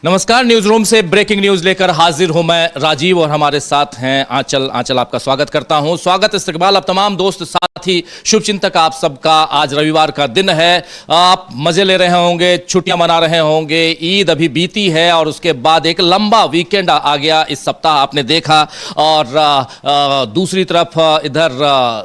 नमस्कार, news room से breaking news लेकर हाजिर हूं मैं राजीव और हमारे साथ हैं आंचल आपका स्वागत करता हूं। स्वागत इस्तकबाल आप तमाम दोस्त साथी शुभचिंतक आप सबका। आज रविवार का दिन है, आप मजे ले रहे होंगे, छुट्टियां मना रहे होंगे, ईद अभी बीती है और उसके बाद एक लंबा वीकेंड आ गया इस सप्ताह आपने देखा। और दूसरी तरफ इधर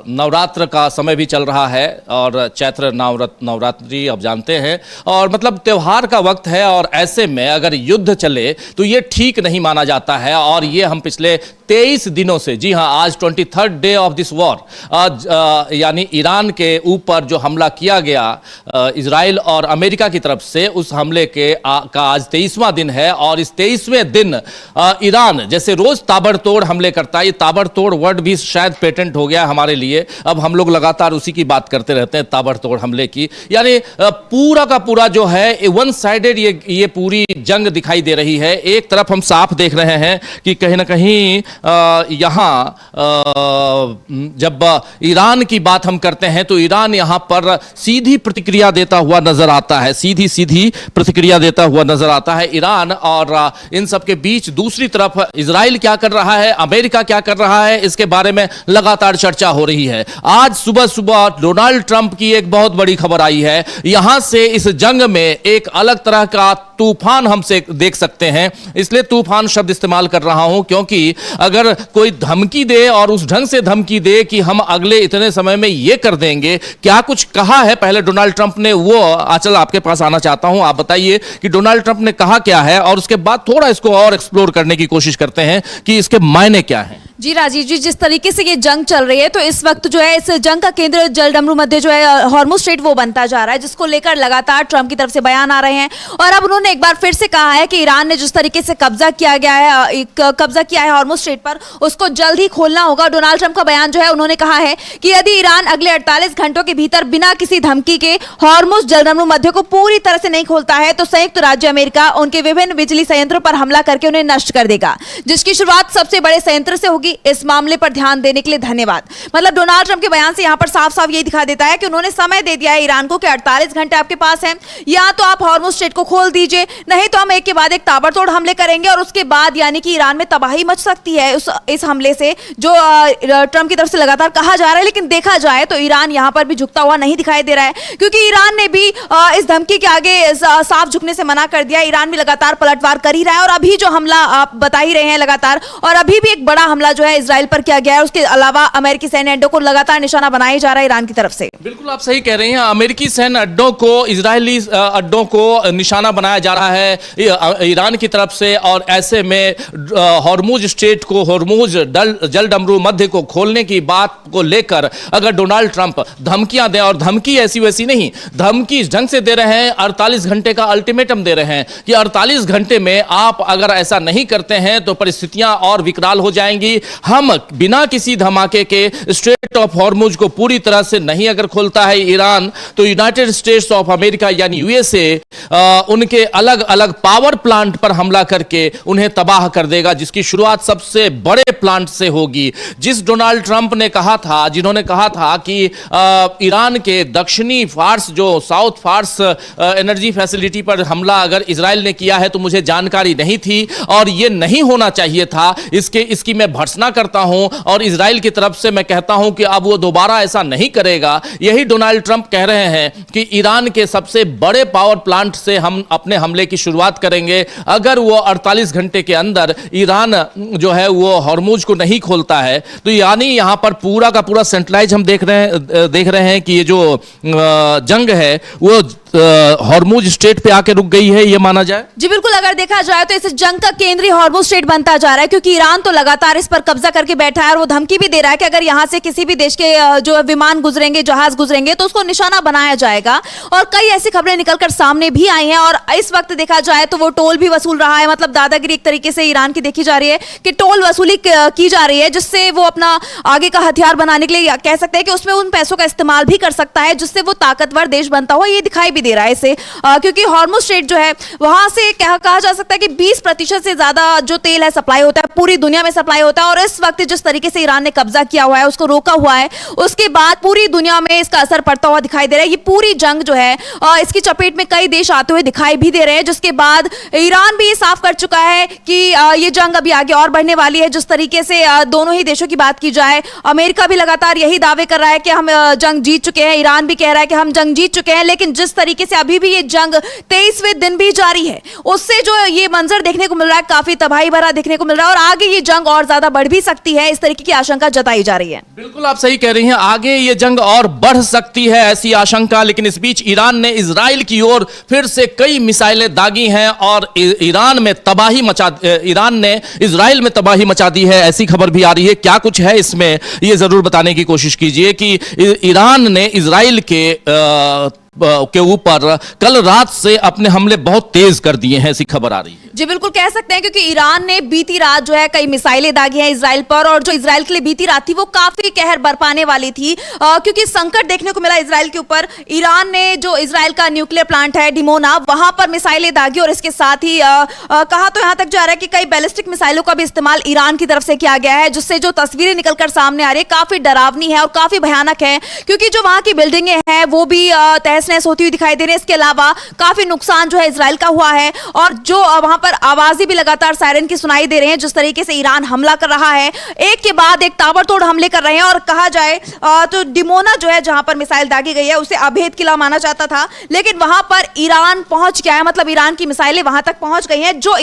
नवरात्र का समय भी चल रहा है और चैत्र नवरात्रि आप जानते हैं और मतलब त्योहार का वक्त है। और ऐसे में अगर युद्ध चले तो ये ठीक नहीं माना जाता है और ये हम पिछले 23 दिनों से, जी हां, आज 23rd day of this war, आज यानी ईरान के ऊपर जो हमला किया गया इजराइल और अमेरिका की तरफ से, उस हमले का आज 23वां दिन है। और इस 23वें दिन ईरान जैसे रोज ताबड़तोड़ हमले करता है, ये ताबड़तोड़ वर्ड भी शायद पेटेंट हो गया हमारे लिए, अब हम लोग लगातार उसी की बात करते रहते हैं, ताबड़तोड़ हमले की। यानी पूरा का पूरा जो है वन साइडेड ये पूरी जंग दिखाई दे रही है। एक तरफ हम साफ देख रहे हैं कि कहीं ना कहीं यहां जब ईरान की बात हम करते हैं तो ईरान यहां पर सीधी प्रतिक्रिया देता हुआ नजर आता है, सीधी प्रतिक्रिया देता हुआ नजर आता है ईरान। और इन सब के बीच दूसरी तरफ इजराइल क्या कर रहा है, अमेरिका क्या कर रहा है, इसके बारे में लगातार चर्चा हो रही है। आज सुबह डोनाल्ड ट्रंप की एक बहुत बड़ी खबर आई है। यहां से इस जंग में एक अलग तरह का तूफान हम से देख सकते हैं, इसलिए तूफान शब्द इस्तेमाल कर रहा हूं क्योंकि अगर कोई धमकी दे और उस ढंग से धमकी दे कि हम अगले इतने समय में ये कर देंगे, क्या कुछ कहा है पहले डोनाल्ड ट्रंप ने, वो आंचल आपके पास आना चाहता हूं। आप बताइए कि डोनाल्ड ट्रंप ने कहा क्या है और उसके बाद थोड़ा इसको और एक्सप्लोर करने की कोशिश करते हैं कि इसके मायने क्या हैं। जी राजीव जी, जिस तरीके से ये जंग चल रही है तो इस वक्त जो है इस जंग का केंद्र जलडमरू मध्य जो है हॉर्मुज स्ट्रेट वो बनता जा रहा है, जिसको लेकर लगातार ट्रंप की तरफ से बयान आ रहे हैं। और अब उन्होंने एक बार फिर से कहा है कि ईरान ने जिस तरीके से कब्जा किया है हॉर्मुज स्ट्रेट पर, उसको जल्द ही खोलना होगा। डोनाल्ड ट्रंप का बयान जो है, उन्होंने कहा है कि यदि ईरान अगले 48 घंटों के भीतर बिना किसी धमकी के हॉर्मुज जलडमरू मध्य को पूरी तरह से नहीं खोलता है तो संयुक्त राज्य अमेरिका उनके विभिन्न बिजली संयंत्रों पर हमला करके उन्हें नष्ट कर देगा, जिसकी शुरुआत सबसे बड़े संयंत्र से होगी। इस मामले पर ध्यान देने के लिए धन्यवाद। मतलब डोनाल्ड ट्रंप के बयान से यहां पर साफ साफ यही दिखा देता है कि उन्होंने समय दे दिया है ईरान को कि 48 घंटे आपके पास हैं, या तो आप हॉर्मुज स्ट्रेट को खोल दीजिए, नहीं तो हम एक के बाद एक ताबड़तोड़ हमले करेंगे। और उसके बाद यानी कि ईरान में तबाही मच सकती है इस हमले से, जो ट्रंप की तरफ से लगातार कहा जा रहा है। लेकिन देखा जाए तो ईरान यहां पर भी झुकता हुआ नहीं दिखाई दे रहा है, क्योंकि ईरान ने भी इस धमकी के आगे साफ झुकने से मना कर दिया। ईरान भी लगातार पलटवार कर ही रहा है और अभी जो हमला आप बता ही रहे हैं लगातार, और अभी भी एक बड़ा हमला जो है इजराइल पर किया गया है। उसके अलावा अमेरिकी सैन्य अड्डों को लगातार निशाना बनाया जा रहा है ईरान की तरफ से। बिल्कुल आप सही कह रहे हैं, अमेरिकी सैन्य अड्डों को, इजरायली अड्डों को निशाना बनाया जा रहा है ईरान की तरफ से। और ऐसे में हॉर्मुज स्ट्रेट को, हॉर्मुज जलडमरू मध्य को खोलने की बात को लेकर अगर डोनाल्ड ट्रंप धमकियां दें, और धमकी ऐसी वैसी नहीं, धमकी इस ढंग से दे रहे हैं, 48 घंटे का अल्टीमेटम दे रहे हैं कि 48 घंटे में आप अगर ऐसा नहीं करते हैं तो परिस्थितियां और विकराल हो जाएंगी। हम बिना किसी धमाके के स्ट्रेट ऑफ हॉर्मुज को पूरी तरह से नहीं अगर खोलता है ईरान, तो यूनाइटेड स्टेट्स ऑफ अमेरिका यानी यूएसए उनके अलग अलग पावर प्लांट पर हमला करके उन्हें तबाह कर देगा, जिसकी शुरुआत सबसे बड़े प्लांट से होगी। जिस डोनाल्ड ट्रंप ने कहा था, जिन्होंने कहा था कि ईरान के दक्षिणी फार्स, जो साउथ फार्स एनर्जी फैसिलिटी पर हमला अगर इजराइल ने किया है तो मुझे जानकारी नहीं थी और यह नहीं होना चाहिए था, इसकी मैं भर्त्सना करता हूं और इजराइल की तरफ से मैं कहता हूं कि अब वो दोबारा ऐसा नहीं करेगा। यही डोनाल्ड ट्रंप कह रहे हैं कि ईरान के सबसे बड़े पावर प्लांट से हम अपने हमले की शुरुआत करेंगे अगर वो 48 घंटे के अंदर ईरान जो है वो हॉर्मुज को नहीं खोलता है। तो यानी यहां पर पूरा का पूरा सेंट्रलाइज हम देख रहे हैं कि ये जो जंग है वो हॉर्मुज स्ट्रेट पे आके रुक गई है, ये माना जाए। जी बिल्कुल, अगर देखा जाए तो इस जंग का केंद्रीय हॉर्मुज स्ट्रेट बनता जा रहा है, क्योंकि ईरान तो लगातार इस पर कब्जा करके बैठा है और वो धमकी भी दे रहा है कि अगर यहां से किसी भी देश के जो विमान गुजरेंगे, जहाज गुजरेंगे तो उसको निशाना बनाया जाएगा। और कई ऐसी खबरें निकलकर सामने भी आई हैं और इस वक्त देखा जाए तो वो टोल भी वसूल रहा है। मतलब दादागिरी एक तरीके से ईरान की देखी जा रही है कि टोल वसूली की जा रही है, जिससे वो अपना आगे का हथियार बनाने के लिए कह सकते हैं कि उसमें उन पैसों का इस्तेमाल भी कर सकता है, जिससे वो ताकतवर देश बनता हुआ ये दिखाई भी दे रहा है इसे। क्योंकि हॉर्मुज स्ट्रेट जो है वहां से कहा जा सकता है कि 20% से ज्यादा जो तेल है सप्लाई होता है, पूरी दुनिया में सप्लाई होता है। और इस वक्त जिस तरीके से ईरान ने कब्जा किया हुआ है, उसको रोका हुआ है, उसके बाद पूरी दुनिया में इसका असर पड़ता हुआ दिखाई दे रहा है। ये पूरी जंग जो है इसकी चपेट में कई देश आते हुए दिखाई भी दे रहे हैं, जिसके बाद ईरान भी ये साफ कर चुका है कि ये जंग अभी आगे और बढ़ने वाली है। जिस तरीके से दोनों ही देशों की बात की जाए, अमेरिका भी लगातार यही दावे कर रहा है कि हम जंग जीत चुके हैं, ईरान भी कह रहा है कि हम जंग जीत चुके हैं, लेकिन जिस तरीके से अभी भी ये जंग 23वें दिन भी जारी है, उससे जो ये मंजर देखने को मिल रहा है काफी तबाही भरा देखने को मिल रहा है, और आगे ये जंग और ज्यादा बढ़ भी सकती है, इस तरीके की आशंका जताई जा रही है। बिल्कुल आप सही कह रही हैं, आगे ये जंग और बढ़ सकती है ऐसी आशंका। लेकिन इस बीच ईरान ने इजराइल की ओर फिर से कई मिसाइलें दागी हैं और ईरान ने इजराइल में तबाही मचा दी है, ऐसी खबर भी आ रही है। क्या कुछ है इसमें, ये जरूर बताने की कोशिश कीजिए कि ईरान ने इजराइल के ऊपर कल रात से अपने हमले बहुत तेज कर दिए हैं, ऐसी खबर आ रही है। जी बिल्कुल कह सकते हैं, क्योंकि ईरान ने बीती रात जो है कई मिसाइलें दागी हैं इजराइल पर, और जो इजराइल के लिए बीती रात थी वो काफी कहर बरपाने वाली थी, क्योंकि संकट देखने को मिला इजराइल के ऊपर। ईरान ने जो इजराइल का न्यूक्लियर प्लांट है डिमोना, वहां पर मिसाइलें दागी, और इसके साथ ही कहा तो यहां तक जा रहा है कि कई बैलिस्टिक मिसाइलों का भी इस्तेमाल ईरान की तरफ से किया गया है, जिससे जो तस्वीरें निकलकर सामने आ रही है काफी डरावनी है और काफी भयानक है, क्योंकि जो वहां की बिल्डिंगें हैं वो भी तहस-नहस होती हुई दिखाई दे रही है। इसके अलावा काफी नुकसान जो है इजराइल का हुआ है, और जो वहां पर आवाजें भी लगातार सायरन की सुनाई दे रही हैं, जिस तरीके से ईरान हमला कर रहा है, एक के बाद एक ताबड़तोड़ हमले कर रहे हैं। और कहा जाए तो डिमोना जो है जहां पर मिसाइल दागी गई है उसे अभेद किला माना जाता था, लेकिन वहां पर ईरान पहुंच गया है, मतलब ईरान की मिसाइलें वहां तक पहुंच गई हैं, जो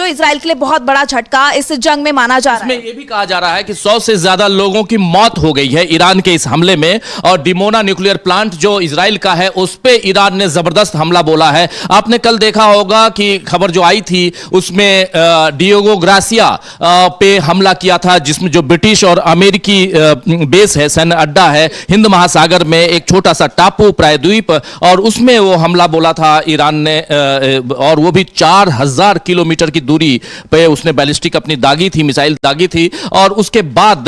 इजराइल के लिए बहुत बड़ा झटका इस जंग में माना जा रहा है। इसमें यह भी कहा जा रहा है कि 100 से ज्यादा लोगों की मौत हो गई है ईरान के इस हमले में, और डिमोना न्यूक्लियर प्लांट जो इजराइल का है उस पे ईरान ने जबरदस्त हमला बोला है। आपने कल देखा होगा कि खबर जो आई थी उसमें डिएगो गार्सिया पे हमला किया था, जिसमें जो ब्रिटिश और अमेरिकी बेस है, सैन्य अड्डा है हिंद महासागर में, एक छोटा सा टापू प्रायद्वीप, और उसमें वो हमला बोला था ईरान ने, और वो भी 4000 किलोमीटर की दूरी पे उसने बैलिस्टिक अपनी दागी थी, मिसाइल दागी थी। और उसके बाद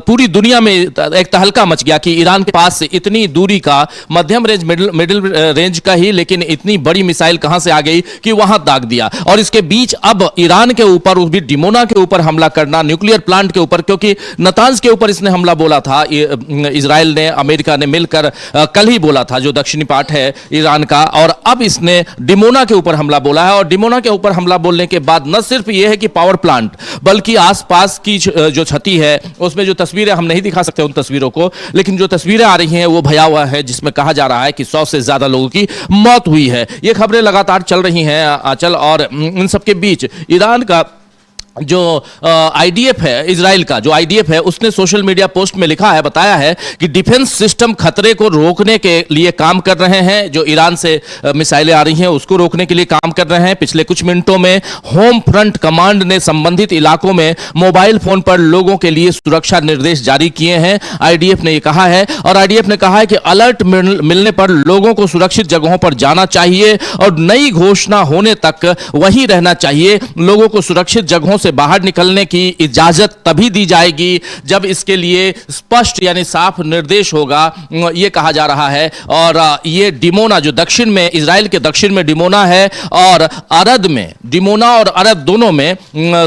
पूरी दुनिया में एक तहलका मच गया कि ईरान के पास इतनी दूरी का, मध्यम रेंज मिडिल रेंज का ही, लेकिन इतनी बड़ी मिसाइल कहां से आ गई कि वहां दाग दिया। और इसके बीच अब ईरान के ऊपर, उस भी डिमोना के ऊपर हमला करना, न्यूक्लियर प्लांट के ऊपर, क्योंकि नतांज के ऊपर इसने हमला बोला था, इजराइल ने, अमेरिका ने मिलकर कल ही बोला था, जो दक्षिणी पार्ट है ईरान का, और अब इसने डिमोना के ऊपर हमला बोला है। और डिमोना के ऊपर हमला बोलने के बाद न सिर्फ यह है कि पावर प्लांट, बल्कि आसपास की जो क्षति है, उसमें जो तस्वीरें हम नहीं दिखा सकते उन तस्वीरों को, लेकिन जो तस्वीरें आ रही हैं वो भयावह है, जिसमें कहा जा रहा है कि 100 से ज्यादा लोगों की मौत हुई है। ये खबरें लगातार चल रही हैं आंचल, और इन सबके बीच ईरान का जो आईडीएफ है, इजराइल का जो आईडीएफ है, उसने सोशल मीडिया पोस्ट में लिखा है, बताया है कि डिफेंस सिस्टम खतरे को रोकने के लिए काम कर रहे हैं, जो ईरान से मिसाइलें आ रही हैं उसको रोकने के लिए काम कर रहे हैं। पिछले कुछ मिनटों में होम फ्रंट कमांड ने संबंधित इलाकों में मोबाइल फोन पर लोगों के लिए सुरक्षा निर्देश जारी किए हैं, आईडीएफ ने यह कहा है। और आईडीएफ ने कहा है कि अलर्ट मिलने पर लोगों को सुरक्षित जगहों पर जाना चाहिए और नई घोषणा होने तक वहीं रहना चाहिए। लोगों को सुरक्षित जगहों से बाहर निकलने की इजाजत तभी दी जाएगी जब इसके लिए स्पष्ट यानी साफ निर्देश होगा, यह कहा जा रहा है। और ये डिमोना जो दक्षिण में, इजराइल के दक्षिण में डिमोना है, और अरद में, डिमोना और अरद दोनों में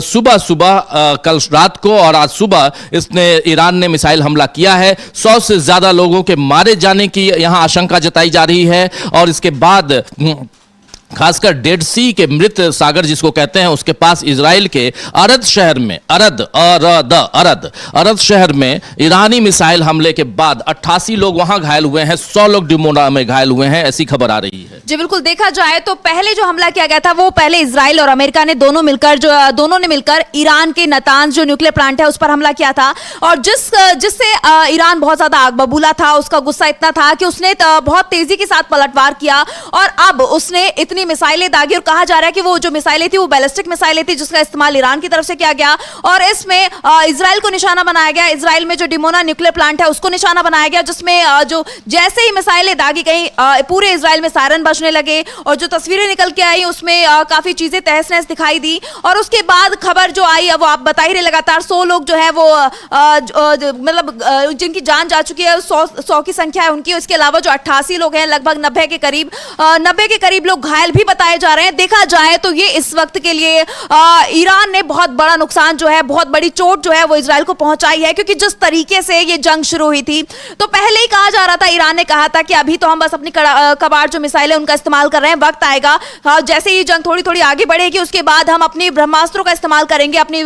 सुबह सुबह कल रात को और आज सुबह इसने, ईरान ने मिसाइल हमला किया है। 100 से ज्यादा लोगों के मारे जाने की यहां आशंका जताई जा रही है। और इसके बाद खासकर डेड सी के मृत सागर जिसको कहते हैं, उसके पास इजराइल के अरद शहर में, अरद शहर में ईरानी मिसाइल हमले के बाद 88 लोग वहां घायल हुए हैं, 100 लोग डिमोना में घायल हुए हैं, ऐसी खबर आ रही है। जी बिल्कुल, देखा जाए तो पहले जो हमला किया गया था वो पहले इजराइल और अमेरिका ने दोनों ने मिलकर ईरान के नतांज जो न्यूक्लियर प्लांट है उस पर हमला किया था, और जिससे ईरान बहुत ज्यादा आग बबूला था, उसका गुस्सा इतना था कि उसने बहुत तेजी के साथ पलटवार किया, और अब उसने इतनी मिसाइलें दागी, और कहा जा रहा है कि वो जो मिसाइलें थी वो बैलिस्टिक मिसाइलें थी, जिसका इस्तेमाल ईरान की तरफ से किया गया, और इसमें इजराइल को निशाना बनाया गया। इजराइल में जो डिमोना न्यूक्लियर प्लांट है उसको निशाना बनाया गया, जिसमें जो जैसे ही मिसाइलें दागी गई पूरे इजराइल में सायरन बजने लगे, और जो तस्वीरें निकल के आई उसमें काफी चीजें तहस नहस दिखाई दी। और उसके बाद खबर जो आई, वो आप बता ही रहे, लगातार 100 लोग जो है वो मतलब जिनकी जान जा चुकी है, 100 की संख्या है उनकी। उसके अलावा जो 88 लोग हैं, लगभग 90 के करीब लोग घायल मिसाइल भी बताए जा रहे हैं। देखा जाए तो ये इस वक्त के लिए ईरान ने बहुत बड़ा नुकसान जो है, बहुत बड़ी चोट जो है वो इजराइल को पहुंचाई है, क्योंकि जिस तरीके से ये जंग शुरू हुई थी तो पहले ही कहा जा रहा था, ईरान ने कहा था कि अभी तो हम बस अपनी कबाड़ जो मिसाइल है उनका इस्तेमाल कर रहे हैं, वक्त आएगा जैसे ही जंग थोड़ी थोड़ी आगे बढ़ेगी उसके बाद हम अपनी ब्रह्मास्त्रों का इस्तेमाल करेंगे, अपनी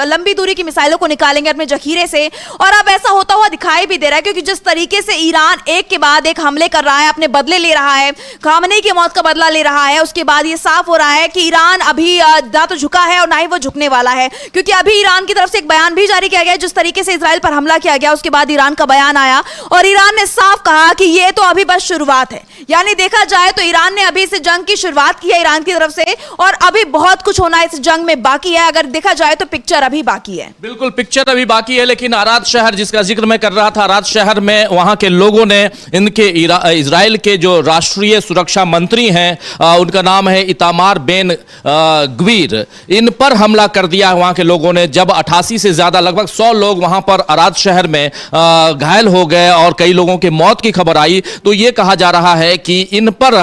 लंबी दूरी की मिसाइलों को निकालेंगे अपने जखीरे से। और अब ऐसा होता हुआ दिखाई भी दे रहा है, क्योंकि जिस तरीके से ईरान एक के बाद एक हमले कर रहा है, अपने बदले ले रहा है, खामनेई की मौत का बदला ले रहा है, उसके बाद ये साफ हो रहा है कि ईरान अभी ना तो झुका है और ना ही वो झुकने वाला है। क्योंकि अभी ईरान की तरफ से एक बयान भी जारी किया गया, जिस तरीके से इजराइल पर हमला किया गया उसके बाद ईरान का बयान आया और ईरान ने साफ कहा कि ये तो अभी बस शुरुआत है। यानी देखा जाए तो ईरान ने अभी इस जंग की शुरुआत की है ईरान की तरफ से, और अभी बहुत कुछ होना इस जंग में बाकी है। अगर देखा जाए तो पिक्चर अभी बाकी है। बिल्कुल पिक्चर अभी बाकी है, लेकिन अराद शहर जिसका जिक्र मैं कर रहा था, अराद शहर में वहां के लोगों ने इनके इजराइल के जो राष्ट्रीय सुरक्षा मंत्री हैं, उनका नाम है इतामार बेन ग्वीर, इन पर हमला कर दिया वहां के लोगों ने। जब 88 से ज्यादा लगभग 100 लोग वहां पर अराद शहर में घायल हो गए और कई लोगों के मौत की खबर आई, तो यह कहा जा रहा है कि इन पर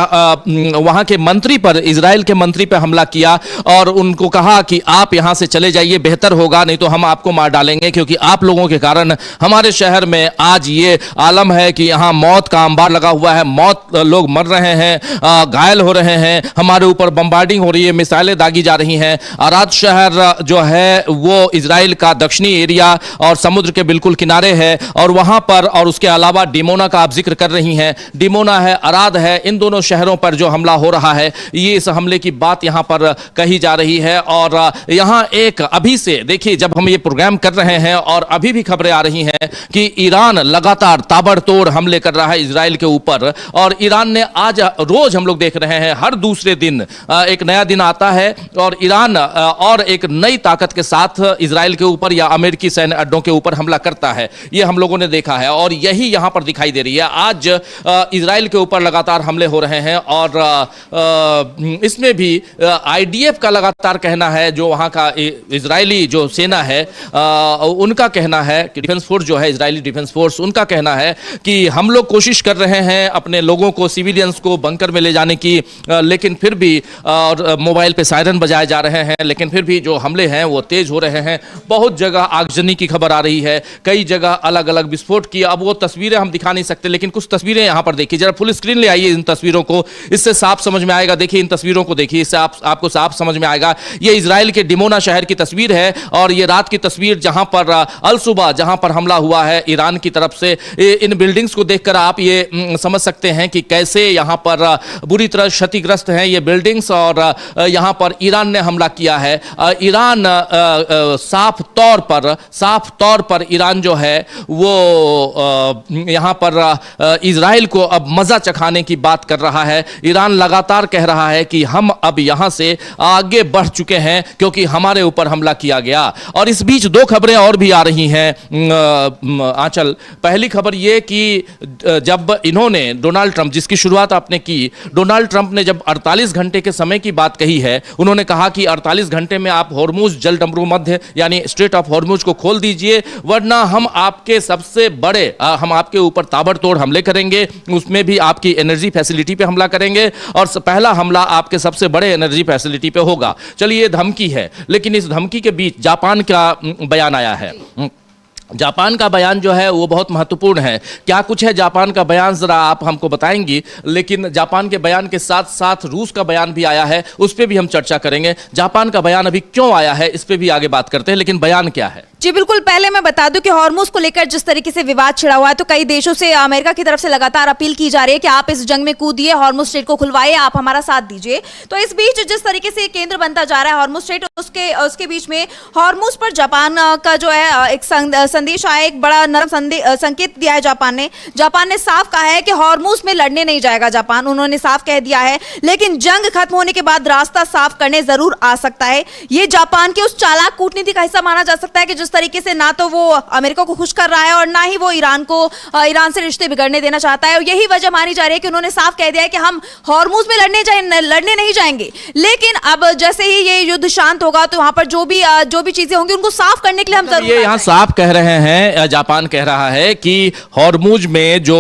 वहां के मंत्री पर, इजराइल के मंत्री पर हमला किया और उनको कहा कि आप यहां से चले जाइए, बेहतर होगा, नहीं तो हम आपको मार डालेंगे, क्योंकि आप लोगों के कारण हमारे शहर में आज ये आलम है कि यहां मौत का अंबार लगा हुआ है, मौत, लोग मर रहे हैं, घायल हो रहे हैं, हमारे ऊपर बम्बार्डिंग हो रही है, मिसाइलें दागी जा रही हैं। अराद शहर जो है वो इजराइल का दक्षिणी एरिया और समुद्र के बिल्कुल किनारे है, और वहां पर, और उसके अलावा डिमोना का आप जिक्र कर रही हैं, डिमोना है, अराद है, इन दोनों शहरों पर जो हमला हो रहा है, ये इस हमले की बात यहां पर कही जा रही है। और यहां एक अभी से देखिए, जब हम ये प्रोग्राम कर रहे हैं और अभी भी खबरें आ रही हैं कि ईरान लगातार ताबड़तोड़ हमले कर रहा है इजराइल के ऊपर, और ईरान ने आज, रोज हम लोग देख रहे हैं हर दूसरे दिन एक नया दिन आता है और ईरान और एक नई ताकत के साथ इजराइल के ऊपर या अमेरिकी सैन्य अड्डों के ऊपर हमला करता है। ये हम लोगों ने देखा है और यही यहां पर दिखाई दे रही है। आज इजराइल के ऊपर लगातार हमले हो रहे हैं और इसमें भी आईडीएफ का लगातार कहना है, जो वहां का इजरायली जो सेना है उनका कहना है कि डिफेंस फोर्स जो है, इजरायली डिफेंस फोर्स, उनका कहना है कि हम लोग कोशिश कर रहे हैं अपने लोगों को, सिविलियंस को बंकर में ले जाने की, लेकिन फिर भी, और मोबाइल पे सायरन बजाए जा रहे हैं, लेकिन फिर भी जो हमले हैं वो तेज हो रहे हैं। बहुत जगह आगजनी की खबर आ रही है, कई जगह अलग अलग विस्फोट की। अब वो तस्वीरें हम दिखा नहीं सकते, लेकिन कुछ तस्वीरें यहां पर देखिए, जरा फुल स्क्रीन ले आइए इन तस्वीरों को, इससे साफ समझ में आएगा। देखिए इन तस्वीरों को देखिए, इससे आपको साफ समझ में आएगा। ये इजराइल के डिमोना शहर की तस्वीर है और ये रात की तस्वीर जहां पर अल सुबह जहां पर हमला हुआ है ईरान की तरफ से। इन बिल्डिंग्स को देखकर आप ये समझ सकते हैं कि कैसे यहां पर बुरी तरह क्षतिग्रस्त हैं ये बिल्डिंग्स, और यहां पर ईरान ने हमला किया है। ईरान साफ तौर पर ईरान जो है वो यहां पर इजराइल को अब मजा चखाने की बात कर रहा है। ईरान लगातार कह रहा है कि हम अब यहां से आगे बढ़ चुके हैं क्योंकि हमारे ऊपर हमला किया गया। और इस बीच दो खबरें और भी आ रही हैं आंचल। पहली खबर यह कि जब इन्होंने, डोनाल्ड ट्रंप, जिसकी शुरुआत आपने की, डोनाल्ड ट्रंप ने जब 48 घंटे के समय की बात कही है, उन्होंने कहा कि 48 घंटे में आप हॉर्मुज जलडमरू मध्य यानी स्ट्रेट ऑफ हॉर्मुज को खोल दीजिए, वरना हम आपके सबसे बड़े, हम आपके ऊपर ताबड़तोड़ हमले करेंगे, उसमें भी आपकी एनर्जी फैसिलिटी पे हमला करेंगे, और पहला हमला आपके सबसे बड़े एनर्जी फैसिलिटी पे होगा। चलिए ये धमकी है, लेकिन इस धमकी के बीच जापान का बयान आया है। जापान का बयान जो है वो बहुत महत्वपूर्ण है। क्या कुछ है जापान का बयान, जरा आप हमको बताएंगी। लेकिन जापान के बयान के साथ साथ रूस का बयान भी आया है, उस पर भी हम चर्चा करेंगे। जापान का बयान अभी क्यों आया है इस पर भी आगे बात करते हैं, लेकिन बयान क्या है? जी बिल्कुल, पहले मैं बता दूं कि हॉर्मुज को लेकर जिस तरीके से विवाद छिड़ा हुआ है, तो कई देशों से अमेरिका की तरफ से लगातार अपील की जा रही है कि आप इस जंग में कूदिए, हॉर्मुज स्ट्रेट को खुलवाइए, आप हमारा साथ दीजिए। तो इस बीच जिस तरीके से केंद्र बनता जा रहा है हॉर्मुज स्ट्रेट, उसके बीच में हॉर्मुज पर जापान का जो है एक संदेश आया, एक बड़ा नरम संकेत दिया है जापान ने साफ कहा है कि हॉर्मुज में लड़ने नहीं जाएगा जापान, उन्होंने साफ कह दिया है। लेकिन जंग खत्म होने के बाद रास्ता साफ करने जरूर आ सकता है। ये जापान के उस चालाक कूटनीति का हिस्सा माना जा सकता है कि जिस तरीके से ना तो वो अमेरिका को खुश कर रहा है और ना ही वो ईरान से रिश्ते बिगड़ने देना चाहता है। और यही वजह मानी जा रही है कि उन्होंने साफ कह दिया है कि हम हॉर्मुज में लड़ने नहीं जाएंगे, लेकिन अब जैसे ही ये युद्ध शांत होगा तो वहां पर जो भी चीजें होंगी उनको साफ करने के लिए हम जरूर ये यहाँ साफ कह रहे हैं, जापान कह रहा है कि हॉर्मुज में जो